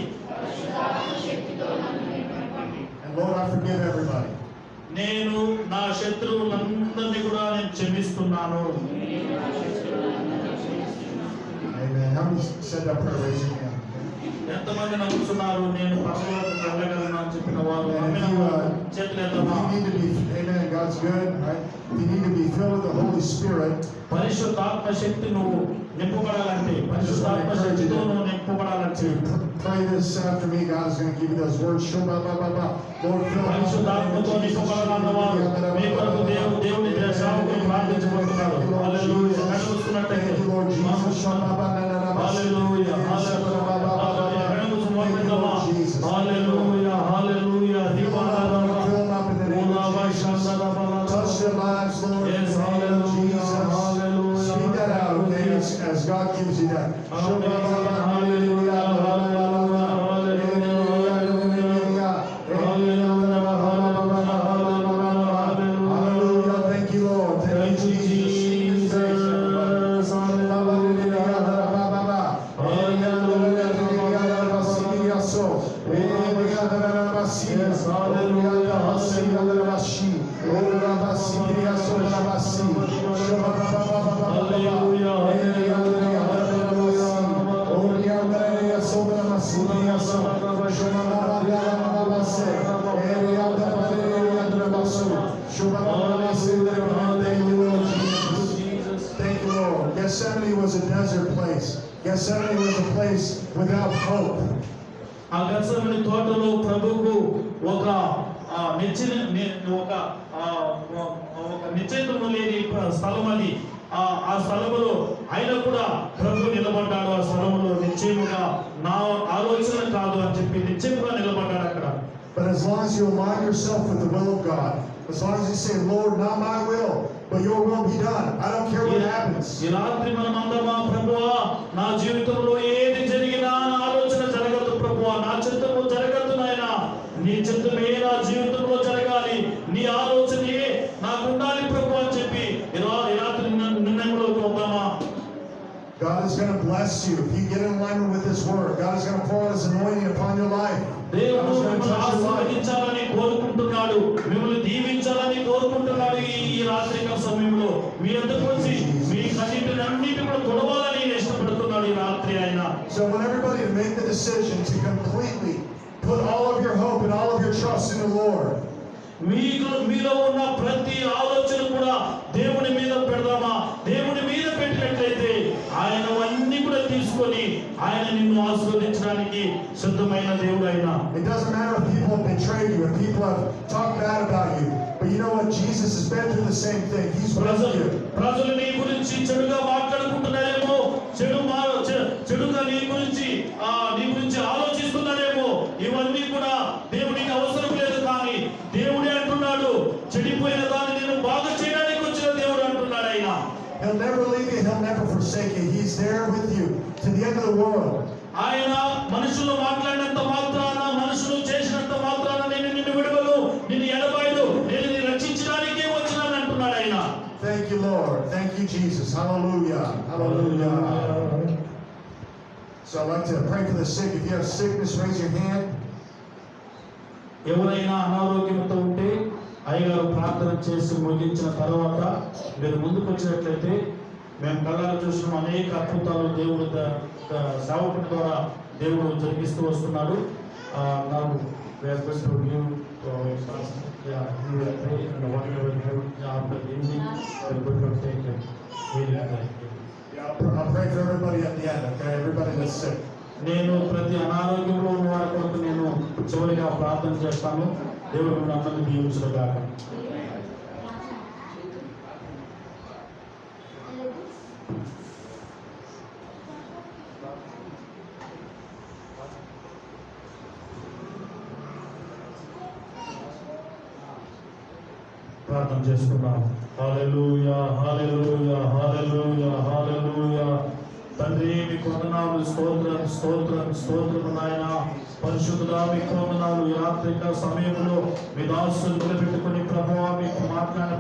And Lord, I forgive everybody. నేను నా శత్రువులందరినీ కూడా నేను క్షమిస్తున్నాను. Amen. How many said that prayer? Raise your hand. ఎంతమంది నమ్ముతున్నారు నేను పరలోకం వెళ్ళగలను అని చెప్పిన వారు నమ్మిన వారు చేతులు If ఎత్తమా. you need to be, amen, God's good, right? If you need to be filled with the Holy Spirit, పరిశుద్ధాత్మ శక్తి నువ్వు నింపబడాలంటే, పరిశుద్ధాత్మ శక్తితో నువ్వు నింపబడాలంటే pray this after me. God is going to give you those words. Lord, fill me. పరిశుద్ధాత్మతో నింపబడాలన్న వారు మీ కొరకు దేవుని సేవకులు ప్రార్థించబడుతున్నారు. హల్లెలూయా. నడుస్తున్నట్టయితే హల్లెలూయా, హల్లెలూయా, హల్లెలూయా, హల్లెలూయా. Touch their lives, Lord. Yes, In the name of hallelujah, Jesus. hallelujah. Speak that out, okay? As God gives you that. Hallelujah. Thank you, Lord. Thank you, Jesus. Thank you, Lord. Gethsemane was a desert place. Gethsemane was a place without hope. ఆ గెత్సేమనే తోటలో ప్రభువుకు ఒక నిశ్చయితము లేని స్థలం అది. ఆ స్థలములో ఆయన కూడా ప్రభు నిలబడ్డాడు. ఆ స్థలములో నిశ్చయముగా నా ఆలోచన కాదు అని చెప్పి నిశ్చయముగా నిలబడ్డాడు అక్కడ. But as long as you align yourself with the will of God, as long as you say, Lord, not my will, but your will be done. I don't care what happens. ఈ రాత్రి మనం అందమా ప్రభువా నా జీవితంలో ఏది జరిగినా నా ఆలోచన జరగదు ప్రభువా, నా చిత్తము జరగదు నాయనా, నీ చిత్తమే నా జీవితంలో జరగాలి, నీ ఆలోచనే నాకు ఉండాలి ప్రభు అని చెప్పి ఈ రాత్రి నిర్ణయంలోకి వద్దామా. God is going to bless you if you get in alignment with His Word. God is going to pour His anointing upon your life. దేవుడు మిమ్మల్ని ఆశీర్వదించాలని కోరుకుంటున్నాడు, మిమ్మల్ని దీవించాలని కోరుకుంటున్నాడు. ఈ రాత్రికాల సమయంలో మీ అందరికి వచ్చి మీ కన్నిటిని కూడా తొడవాలని ఇష్టపడుతున్నాడు ఈ రాత్రి ఆయన. So I want everybody to make the decision to completely put all of your hope and all of your trust in the Lord. మీలో ఉన్న ప్రతి ఆలోచన కూడా దేవుని మీద పెడదామా. దేవుని మీద పెట్టినట్లయితే ఆయన అన్ని కూడా తీసుకొని ఆయన నిన్ను ఆశీర్వదించడానికి సిద్ధమైన దేవుడు ఆయన. It doesn't matter if people have betrayed you, if people have talked bad about you. But you know what? Jesus has been through the same thing. He's with you. ప్రజలు నీ గురించి చెడుగా మాట్లాడుకుంటున్నారేమో, చెడుగా నీ గురించి ఆలోచిస్తున్నారేమో, ఇవన్నీ కూడా దేవుడికి అవసరం లేదు. కానీ దేవుడే అంటున్నాడు, చెడిపోయిన దాన్ని నేను బాగు చేయడానికి వచ్చిన దేవుడు అంటున్నాడు ఆయన. He'll never leave you, he'll never forsake you. He's there with you to the end of the world. ఆయన మనుషులు మాట్లాడినంత మాత్రాన, మనుషులు చేసినంత మాత్రాన నేను నిన్ను విడవను, నిన్ను ఎడబాయను, నేను నిన్ను రక్షించడానికే వచ్చినాను అంటున్నాడు ఆయన. Thank you, Lord. Thank you, Jesus. Hallelujah. Hallelujah. So I'd like to pray for the sick. If you have sickness, raise your hand. ఎవరైనా అనారోగ్యంతో ఉంటే అయ్యగారు ప్రార్థన చేసి ముగించిన తర్వాత మీరు ముందుకు వచ్చినట్లయితే మేము కళ్ళారా చూసిన అనేక అద్భుతాలు దేవుడు సేవకుడి ద్వారా దేవుడు జరిగిస్తూ వస్తున్నాడు. నాకు I'll pray for everybody at the end, okay? Everybody that's sick. నేను ప్రతి అనారోగ్యంలో ఉన్న వారి కొరకు నేను చివరిగా ప్రార్థన చేస్తాను. దేవుడు అందరినీ దీవించుగాక. ప్రార్థన చేసుకుందాం. హల్లెలూయా, హల్లెలూయా, హల్లెలూయా, హల్లెలూయా. తండ్రి మీకు వందనాలు, స్తోత్రం స్తోత్రం స్తోత్రం నాయన. పరిశుద్ధుడా మీకు వందనాలు. ఈ రాత్రిక సమయంలో మీ దాసులు నిలబెట్టుకుని ప్రభువా మీకు మాట్లాడిన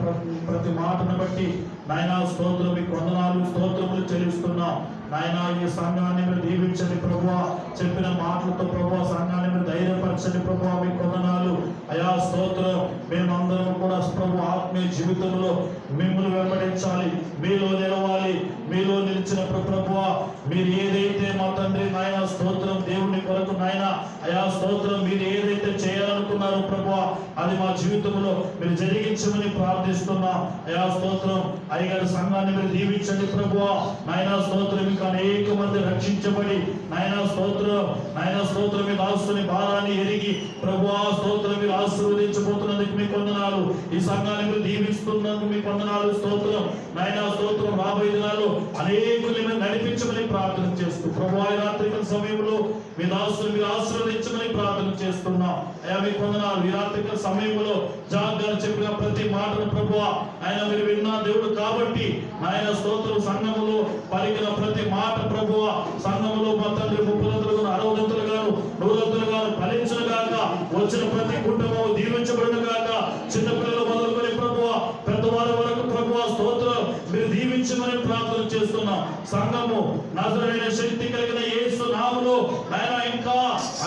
ప్రతి మాటను బట్టి నాయన స్తోత్రం, మీకు వందనాలు స్తోత్రములు చెల్లిస్తున్నాం నాయన. ఈ సంఘాన్ని మీరు దీవించండి ప్రభువా. చెప్పిన మాటలతో ప్రభువా సంఘాన్ని మీరు ధైర్యపరచండి ప్రభువా, మీకు వందనాలు అయా స్తోత్రం. మేమందరం కూడా ప్రభు ఆత్మీయ జీవితంలో మిమ్మల్ని వెంబడించాలి, మీలో నిలవాలి. మీలో నిలిచినప్పుడు ప్రభువా మీరు ఏదైతే మా తండ్రి నాయన స్తోత్రం దేవుని కొరకు నాయన అయా స్తోత్రం మీరు ఏదైతే చేయాలనుకున్నారో ప్రభువా అది మా జీవితంలో మీరు జరిగించమని ప్రార్థిస్తున్నాం అయా స్తోత్రం. అయ్యగారి సంఘాన్ని మీరు దీవించండి ప్రభువా నాయన స్తోత్రం. మీకు అనేక మంది రక్షించబడి నాయన స్తోత్రం, నాయన స్తోత్రం మీ దాసుని భారాన్ని ఎరిగి ప్రభువా స్తోత్రం మీరు ఆశీర్వదించబోతున్నందుకు మీకు వందనాలు. ఈ సంఘాన్ని మీరు దీవిస్తున్నందుకు మీకు వందనాలు స్తోత్రం నాయన స్తోత్రం. రాబోయే దినాల్లో అనేకులు మీరు నడిపించమని ప్రార్థన చేస్తూ ప్రభువా ఈ రాత్రికాల సమయంలో మీ దాసుని మీరు ఆశీర్వదించమని ప్రార్థన చేస్తున్నాం అయా మీకు వందనాలు. ఈ రాత్రికాల సమయంలో జాగ్రత్త చెప్పిన ప్రతి మాటను ప్రభువా ఆయన మీరు విన్న దేవుడు కాబట్టి ఆయన స్తోత్రం సంఘములో పలికిన ప్రతి మాట ప్రభువా సంఘములో మా తండ్రి 30 గాను 60 గాను 100 గాను ఫలించును గాక. వచ్చిన ప్రతి కుటుంబం దీవించబడును గాక. చిన్నపిల్లలు మొదలుకొని ప్రభువా పెద్దవారి వరకు ప్రభువా స్తోత్రం మీరు దీవించమని ప్రార్థన చేస్తున్నాం. సంఘము నజరేయుడైన శక్తి కలిగిన యేసు నామములో ఆయన ఇంకా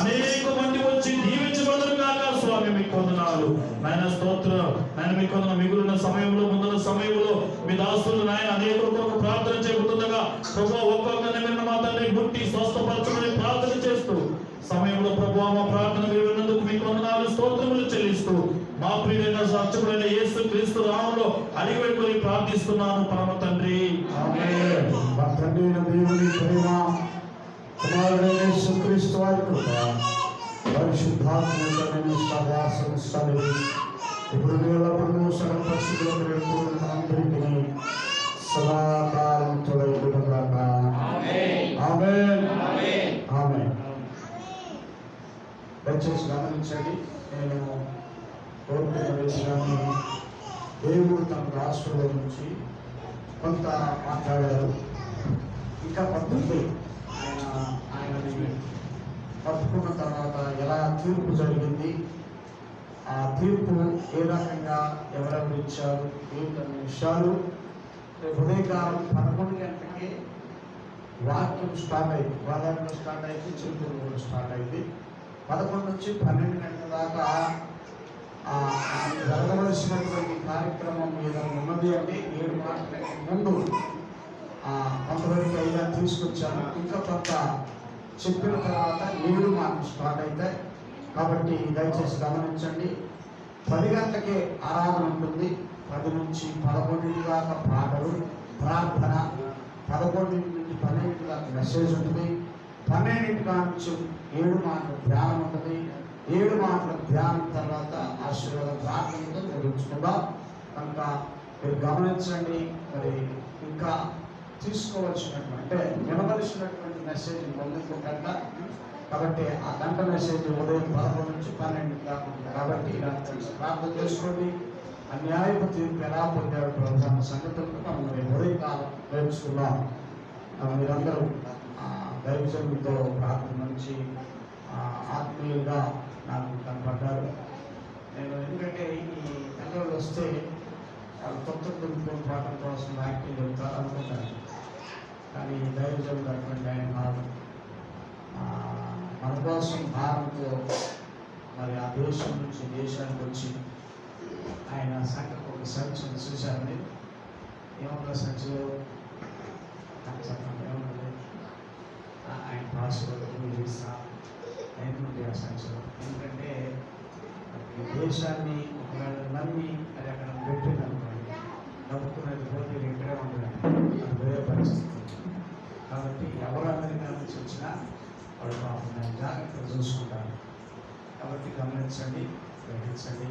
అనేక మంది వచ్చి దీవించబడును గాక. స్వామి మీకు వందనాలు నాయన స్తోత్రం. నాయన మీకు వందన మిగులున్న సమయంలో ముందున్న సమయంలో మీ దాసులు నాయన అనేకుల కొరకు ప్రార్థన చేయబోతుండగా ప్రభువా ఒక్కొక్కరిని మీరు మా తండ్రి ముట్టి స్వస్థపరచమని ప్రార్థన చేస్తూ సమయంలో ప్రభువా మా ప్రార్థన మీరు విన్నందుకు మీకు వందనాలు స్తోత్రములు చెల్లిస్తూ మా ప్రియమైన సత్యమైన యేసు క్రీస్తు నామములో అడిగి పెట్టుకొని ప్రార్థిస్తున్నాను పరమ తండ్రి. ఆమేన్. మా తండ్రి అయిన దేవుని ప్రేమ, కుమారుడైన యేసు క్రీస్తు వారి కృప, పరిశుద్ధాత్మ సహవాసం సన్నిధి ఇప్పుడు ఎల్లప్పుడూ సకల పరిశుద్ధులకు అందరికీ సదాకాలం తోడైతుండగాక. ఆమేన్. ఆమేన్. ఆమేన్. దయచేసి గమనించండి, నేను కోరుకున్న విషయాన్ని దేవుడు తన రాష్ట్రంలో నుంచి కొంత మాట్లాడారు. ఇంకా పద్ధతి ఆయనని పట్టుకున్న తర్వాత ఎలా తీర్పు జరిగింది, ఆ తీర్పు ఏ రకంగా ఎవరెవరు ఇచ్చారు ఏంటనే విషయాలు రేపు ఉదయకాలం 11 గంటలకి వాక్యం స్టార్ట్ అయింది. వాదాంలో స్టార్ట్ అయింది, చిలుకూరు స్టార్ట్ అయింది. 11 నుంచి 12 గంటల దాకా జరగవలసినటువంటి కార్యక్రమం ఏదైనా ఉన్నది అంటే 7 మాటల ముందు కొంతవరకు అయినా తీసుకొచ్చాను. ఇంకా కొంత చెప్పిన తర్వాత 7 మాటలు స్టార్ట్ అవుతాయి. కాబట్టి దయచేసి గమనించండి. 10 గంటలకే ఆరాధన ఉంటుంది. 10 నుంచి 11 దాకా పాటలు ప్రార్థన, 11 నుంచి 12 దాకా మెసేజ్ ఉంటుంది. 12 కాంచి 7 మాటలు ధ్యానం ఉంటుంది. 7 మాటల ధ్యానం తర్వాత ఆశీర్వాద ప్రార్థనతో ముగించుకుందాం. కనుక మీరు గమనించండి. మరి ఇంకా తీసుకోవాల్సినటువంటి అంటే వినవలసినటువంటి మెసేజ్ ముందుకు గంట. కాబట్టి ఆ గంట మెసేజ్ ఉదయం 11 నుంచి 12 దాకా ఉంటుంది. కాబట్టి ఇలా ప్రార్థన చేసుకోండి. అన్యాయపు తీర్పు ఎలా పొందాడు ప్రభు అన్న సంగతులను మనం ఉదయకాలం నేర్చుకున్నాం. మీరందరూ దైవజనులతో ప్రార్థన నుంచి ఆత్మీయులుగా నాకు కనపడ్డారు. నేను ఎందుకంటే ఈ పిల్లలు వస్తే కొత్త దుర్గం పాఠం కోసం యాక్టివ్ వెళ్తారు అనుకుంటాను. కానీ దైవజనులు అటువంటి ఆయన కాదు. మన కోసం భారంతో మరి ఆ దేశం నుంచి దేశానికి వచ్చి ఆయన సంఖ్యకు ఒక సంఖ్యను చూశారని ఏమన్నా సంఖ్యలో ఏమన్నది ఆయన పాస్వర్డ్ ఇస్తా ఏంటంటే ఆ సంఖ్యలో ఎందుకంటే ఈ దేశాన్ని ఒకవేళ నమ్మి అది అక్కడ పెట్టింది అనుకోండి, నమ్ముకున్నది పోతే ఇక్కడే ఉంటుంది. అది వేరే పరిస్థితి. కాబట్టి ఎవరు అమెరికా నుంచి వచ్చినా వాళ్ళు పాపం దాన్ని జాగ్రత్తగా చూసుకుంటారు. కాబట్టి గమనించండి, గ్రహించండి.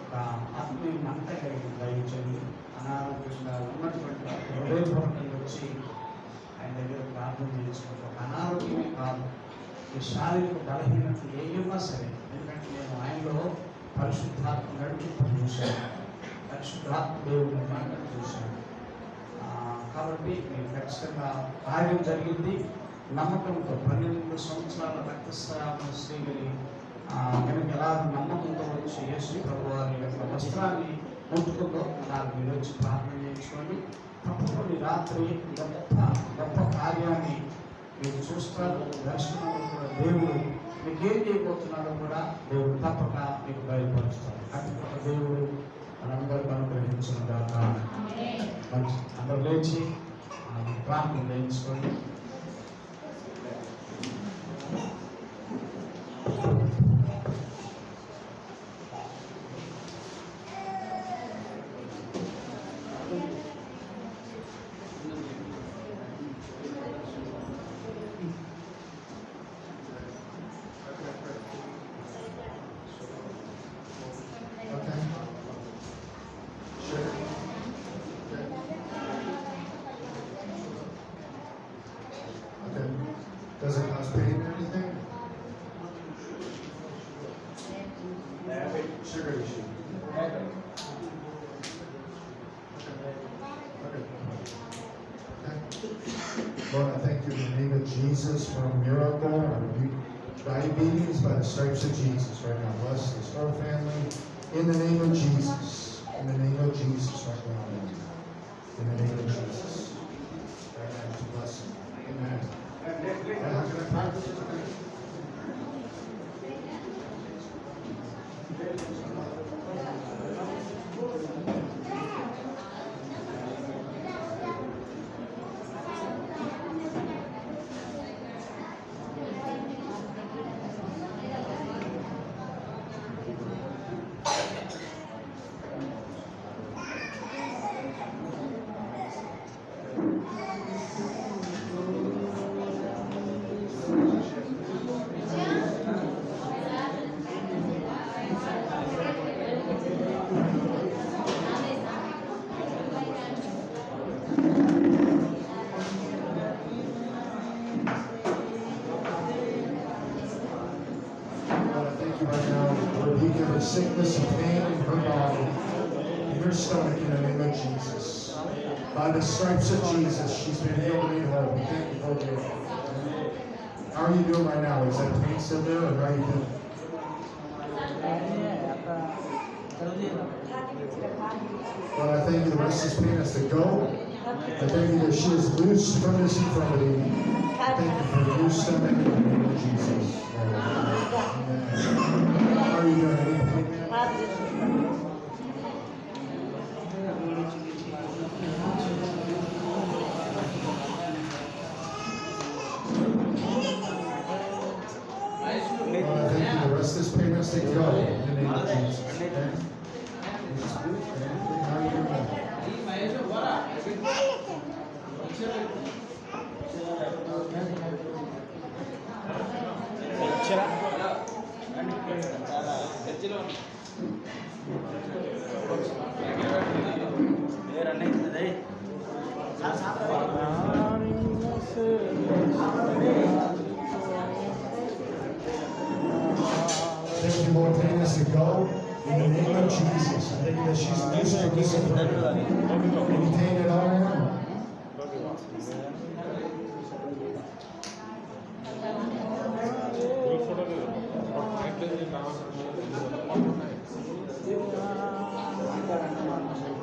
ఒక ఆత్మీయ మంట కలిగి దయించండి. అనారోగ్యంగా ఉన్నటువంటి హృదయపూర్వకంగా వచ్చి ఆయన దగ్గర ప్రార్థన చేయించుకుంటాం. ఒక అనారోగ్యమే కాదు, ఈ శారీరక బలహీనతలు ఏమైనా సరే. ఎందుకంటే నేను ఆయనలో పరిశుద్ధాత్మ నడిపింపు చూశాను, పరిశుద్ధాత్మ దేవుడిని మంటను చూశాను. కాబట్టి నేను ఖచ్చితంగా కార్యం జరిగింది నమ్మకంతో. 12 సంవత్సరాల రక్తస్రావం స్త్రీని కనుక ఎలా నమ్మకంతో వచ్చి యేసు ప్రభు వారి యొక్క వస్త్రాన్ని ముట్టుకుందో నాకు మీరు వచ్చి ప్రార్థన చేయించుకోండి. తప్పకుండా రాత్రి గొప్ప కార్యాన్ని మీరు చూస్తారు. దర్శనంలో కూడా దేవుడు మీకు ఏం చేయబోతున్నాడో కూడా దేవుడు తప్పక మీకు బయలుపరుస్తారు. అటు దేవుడు మనందరికీ అనుగ్రహించిన దాకా మంచి అందరూ లేచి ప్రార్థన చేయించుకోండి. Does it cause pain or anything? Sugar issue. Okay. Lord, I thank you in the name of Jesus for a miracle. I rebuke diabetes by the stripes of Jesus right now. Bless this whole family in the name of Jesus. In the name of Jesus right now. In the name of Jesus. Right now, to bless him. Amen. Right now, rebuke every sickness and pain in her body, in her stomach, in the name of Jesus. By the stripes of Jesus, she's been healed and made whole. We thank you for it. How are you doing right now? Is that pain still there, or how are you doing? Well, I thank you the rest of this pain has to go. I thank you that she is loose from this infirmity. I thank you for your stomach in the name of Jesus. How are you doing? Any pain, man? Well, I thank you the rest of this pain has to go in the name of Jesus. Okay? How are you doing? telling us to go in the name of Jesus. I think that she's loose from this infirmity. Anything at all, ma'am?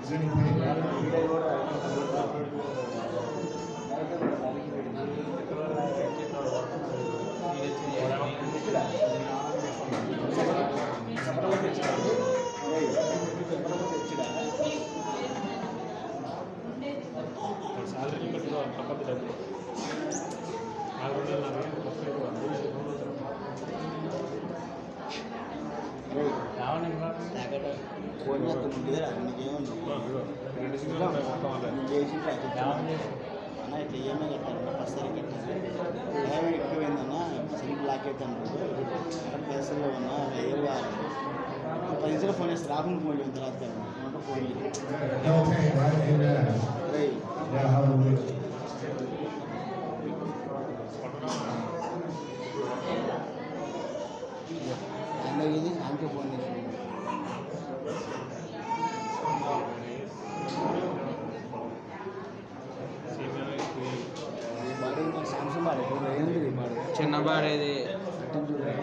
Is any pain? Phone చేస్తుంది అన్న ఇట్లా ఏమో కట్టారు first కట్టారు time ఎక్కువైందన్న SIM black అవుతాను పైసల్లో ఉన్నా 5,000 కావాలి 10 నిమిషాలు ఫోన్ చేస్తారు రాకుండా ఫోన్ చేయండి తర్వాత phone No pain, right? Amen. Yeah, hallelujah. అందరికి ఆమెకే ఫోన్ చేసి సామ్సంగ్ బాడీ ఏంది బాడీ చిన్న బాడేది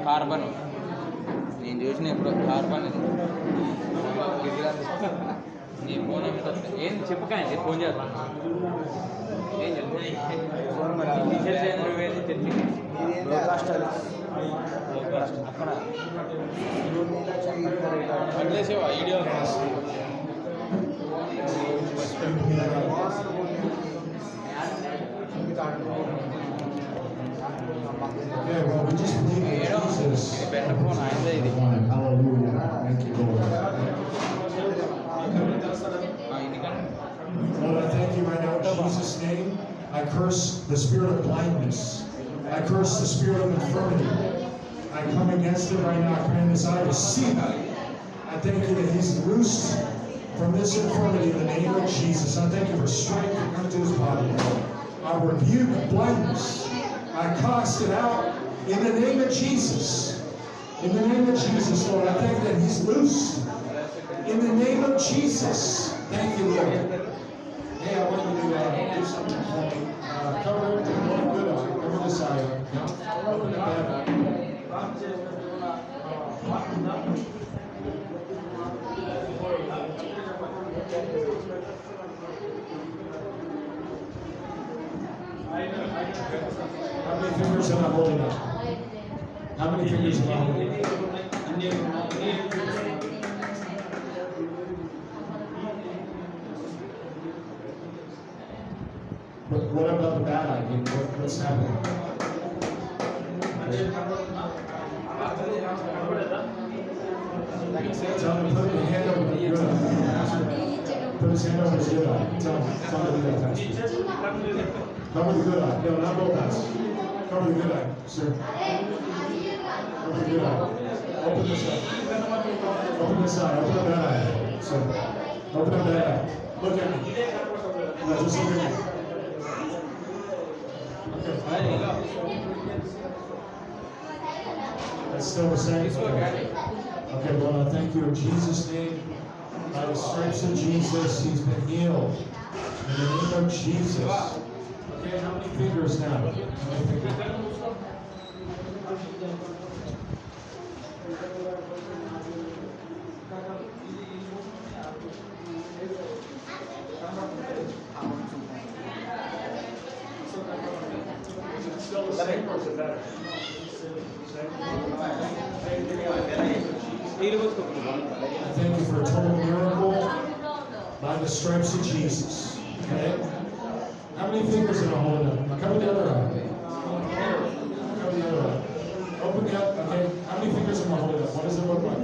కార్బన్ నేను చూసిన ఇప్పుడు కార్బన్ ఇది నీ ఫోన్ ఏం చెప్పకండి ఫోన్ చేస్తాను ఏం చెప్పు నువ్వేది చెప్పి అక్కడ వదిలేసేవా video Okay, well, we just believe in Jesus. ఇది బెటర్ ఫోన్ ఆయనదే ఇది Hallelujah. Thank you, Lord. ఎందుకంటే Lord, I thank you right now in Jesus' name. I curse the spirit of blindness. I curse the spirit of infirmity. I come against it right now. I command this eye to see. I thank you that he's loosed from this infirmity in the name of Jesus. I thank you for strength to come to his body. I rebuke blindness. I cast it out in the name of Jesus. In the name of Jesus, Lord, I thank you that he's loosed. In the name of Jesus. Thank you, Lord. Hey, I want you to do something for me. Cover the one good eye. Cover this eye. Open the bad eye. How many fingers am I holding up? How many fingers am I holding up? What about the bad eye? What's happening? Tell him to put the hand over the good eye. Put his hand over his good eye. Tell him to do that, Pastor. Cover the good eye. No, not both eyes. Cover the good eye, sir. Cover the good eye. Open this eye. Open this eye. Open up that eye, sir. Open up that eye. Look at me. No, just look at me. Okay. That's still the same? Okay, Lord, I thank you in Jesus' name. By the stripes of Jesus, he's been healed. In the name of Jesus. Okay, how many fingers now? How many fingers? I thank you for a total miracle by the stripes of Jesus. Okay? How many fingers am I holding up? Cover the other eye. Cover the other eye. Open the other. Okay. How many fingers am I holding up? What does it look like?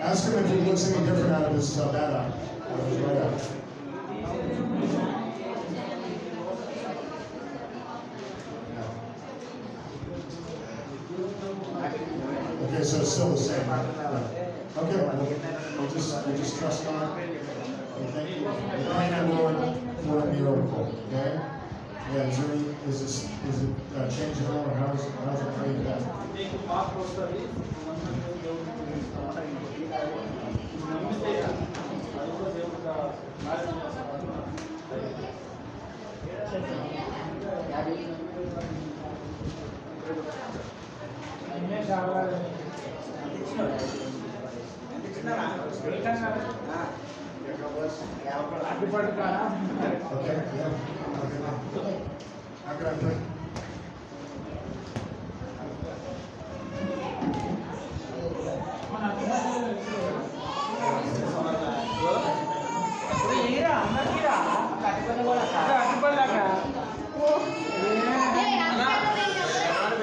Ask him if he looks any different out of his bad eye. Out of his right eye. Okay, so it's still the same, right? Okay, we'll just trust God. We thank you. We thank you, Lord, for a miracle. Okay? Yeah, is it changing on, or how's it praying that? Okay, yeah. How can I pray?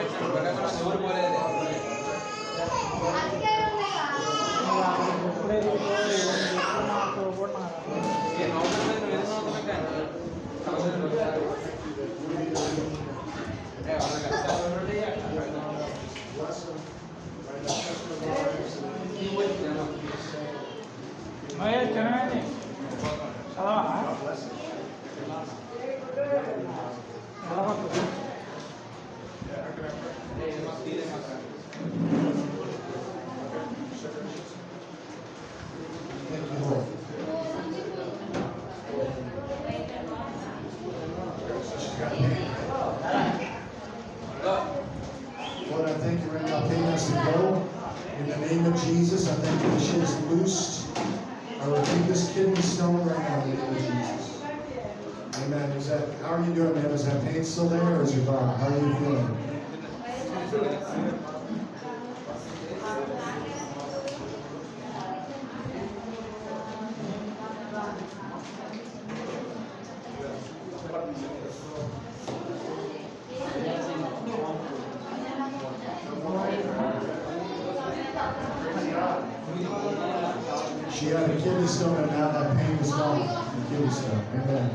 ఏయ్, ఎవరు పోలేదు అందుకే ఉన్నాయా? Thank you, Lord. She's got pain. Lord, I thank you right now. Pain has to go. In the name of Jesus, I thank you that she is loosed. I rebuke this kidney stone right now in the name of Jesus. Amen. How are you doing, man? Is that pain still there, or is it gone? How are you feeling? She had a kidney stone, and now that pain is gone. The kidney stone. Amen.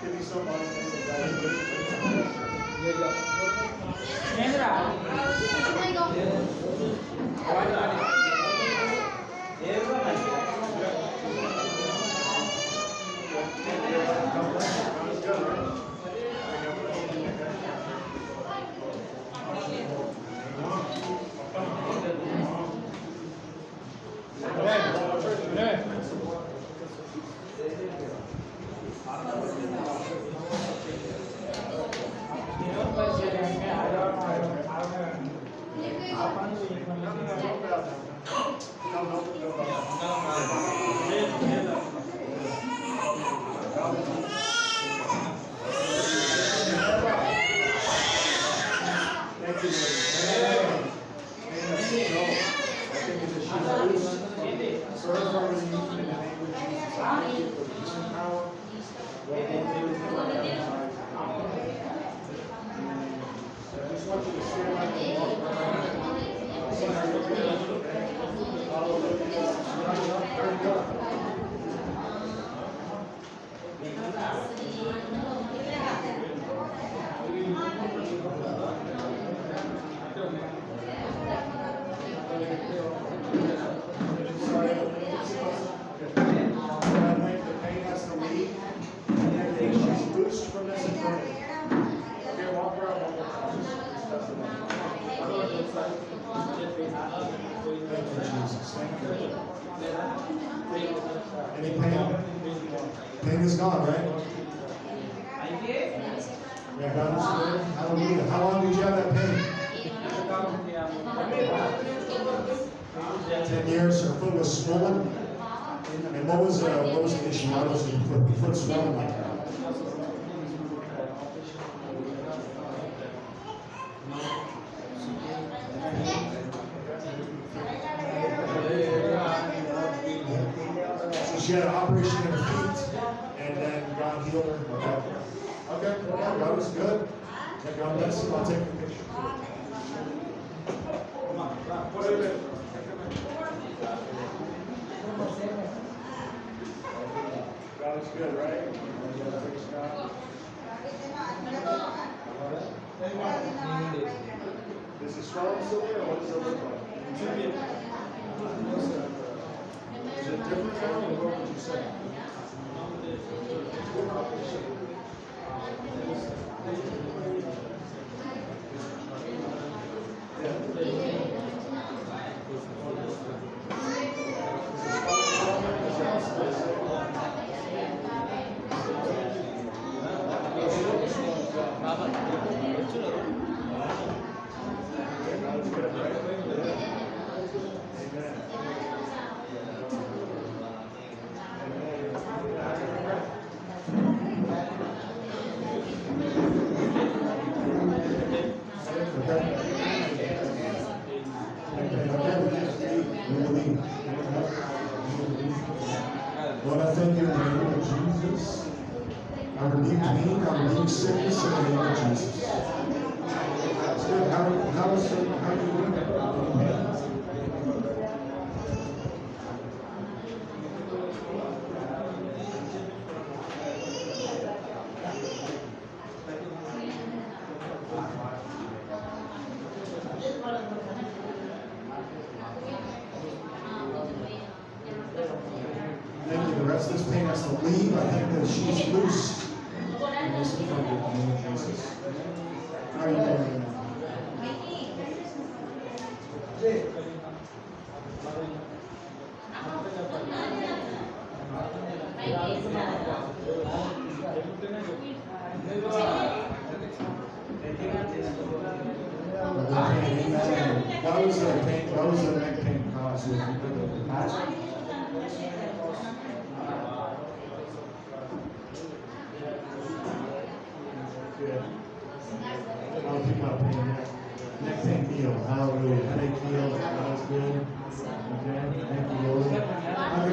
Kidney stone. Any pain? Pain is gone, right? Yeah, God is good. Hallelujah. How long did you have that pain? 10 years. Her foot was swollen. And what was the issue? Why was the foot swollen like that? She had an operation in her feet, and then God looks good. Yeah, God bless you. I'll take a picture. God is good, right? Is it strong, Sylvia, or what does it look like? Is it different now, or what would you say? Lord, I thank you in the name of Jesus. I rebuke pain, I rebuke sickness in the name of Jesus. Still, how do you doing? Thank you. The rest of this pain has to leave. I think that she's loose. And this is from the name of Jesus. How are you doing now? Why was the pain? Why was the neck pain caused? Good. A lot of people have pain. Neck pain healed. Hallelujah. Headache healed. That was good. Okay. Neck healed. I'm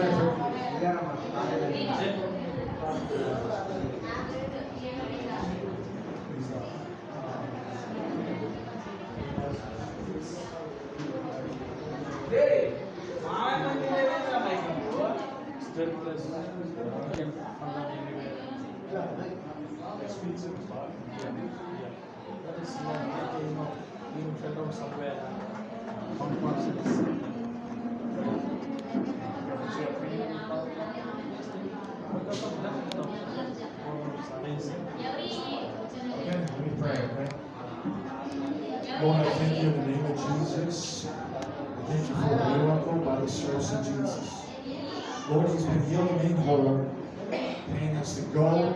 Okay, let me pray, okay? Lord, I thank you in the name of Jesus. I thank you for a miracle by the stripes of Jesus. Lord, he's been healed and made whole. Pain has to go.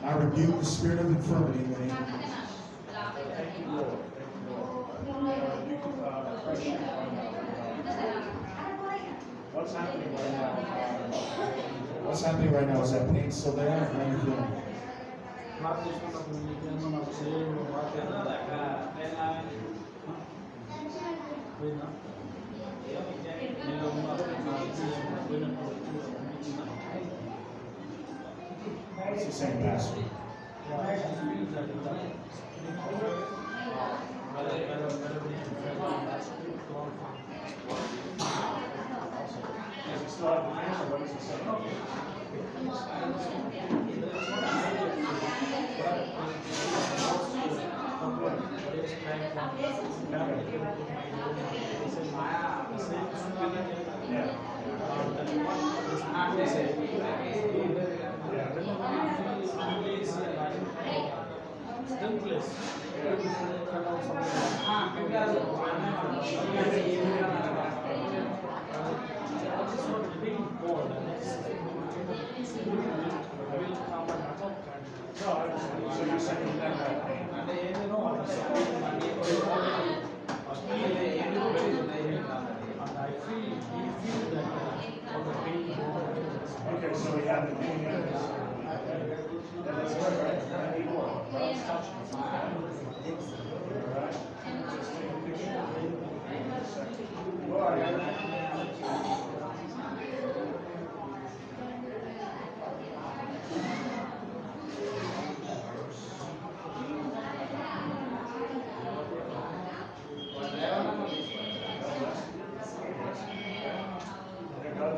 I rebuke the spirit of infirmity in the name of Jesus. Thank you, Lord. What's happening right now? What's happening right now? Is that pain still there? How are you feeling? What's he saying, Pastor? Does he still have the pain, or what is he saying? So you're saying that okay, so we have the pain. That's good, right? I need more. Let's touch it. All right. Just take a picture. Lord,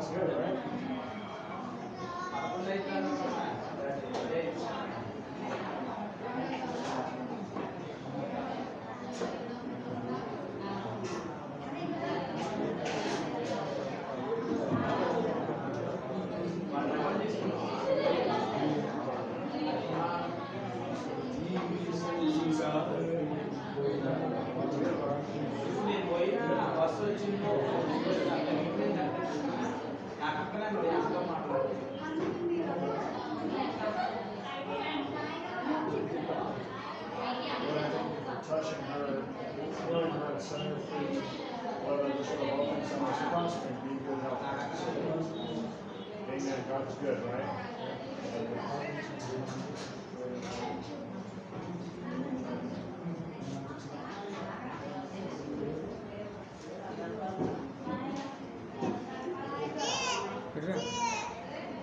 good, right? Touching her, feeling her at center feet, Lord, I just love all things on this cross and be in good health. Amen. God is good, right?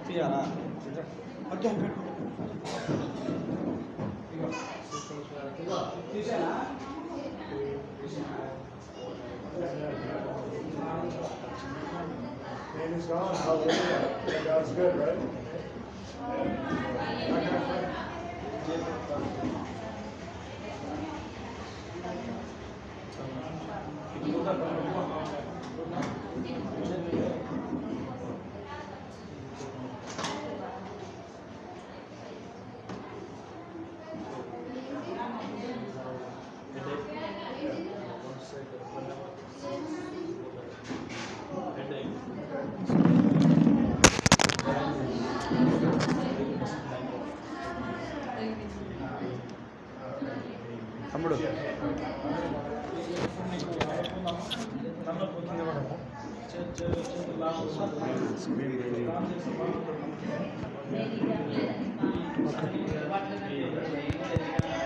తీయాలా Pain is gone. Hallelujah. God's good, right? తమ్ముడు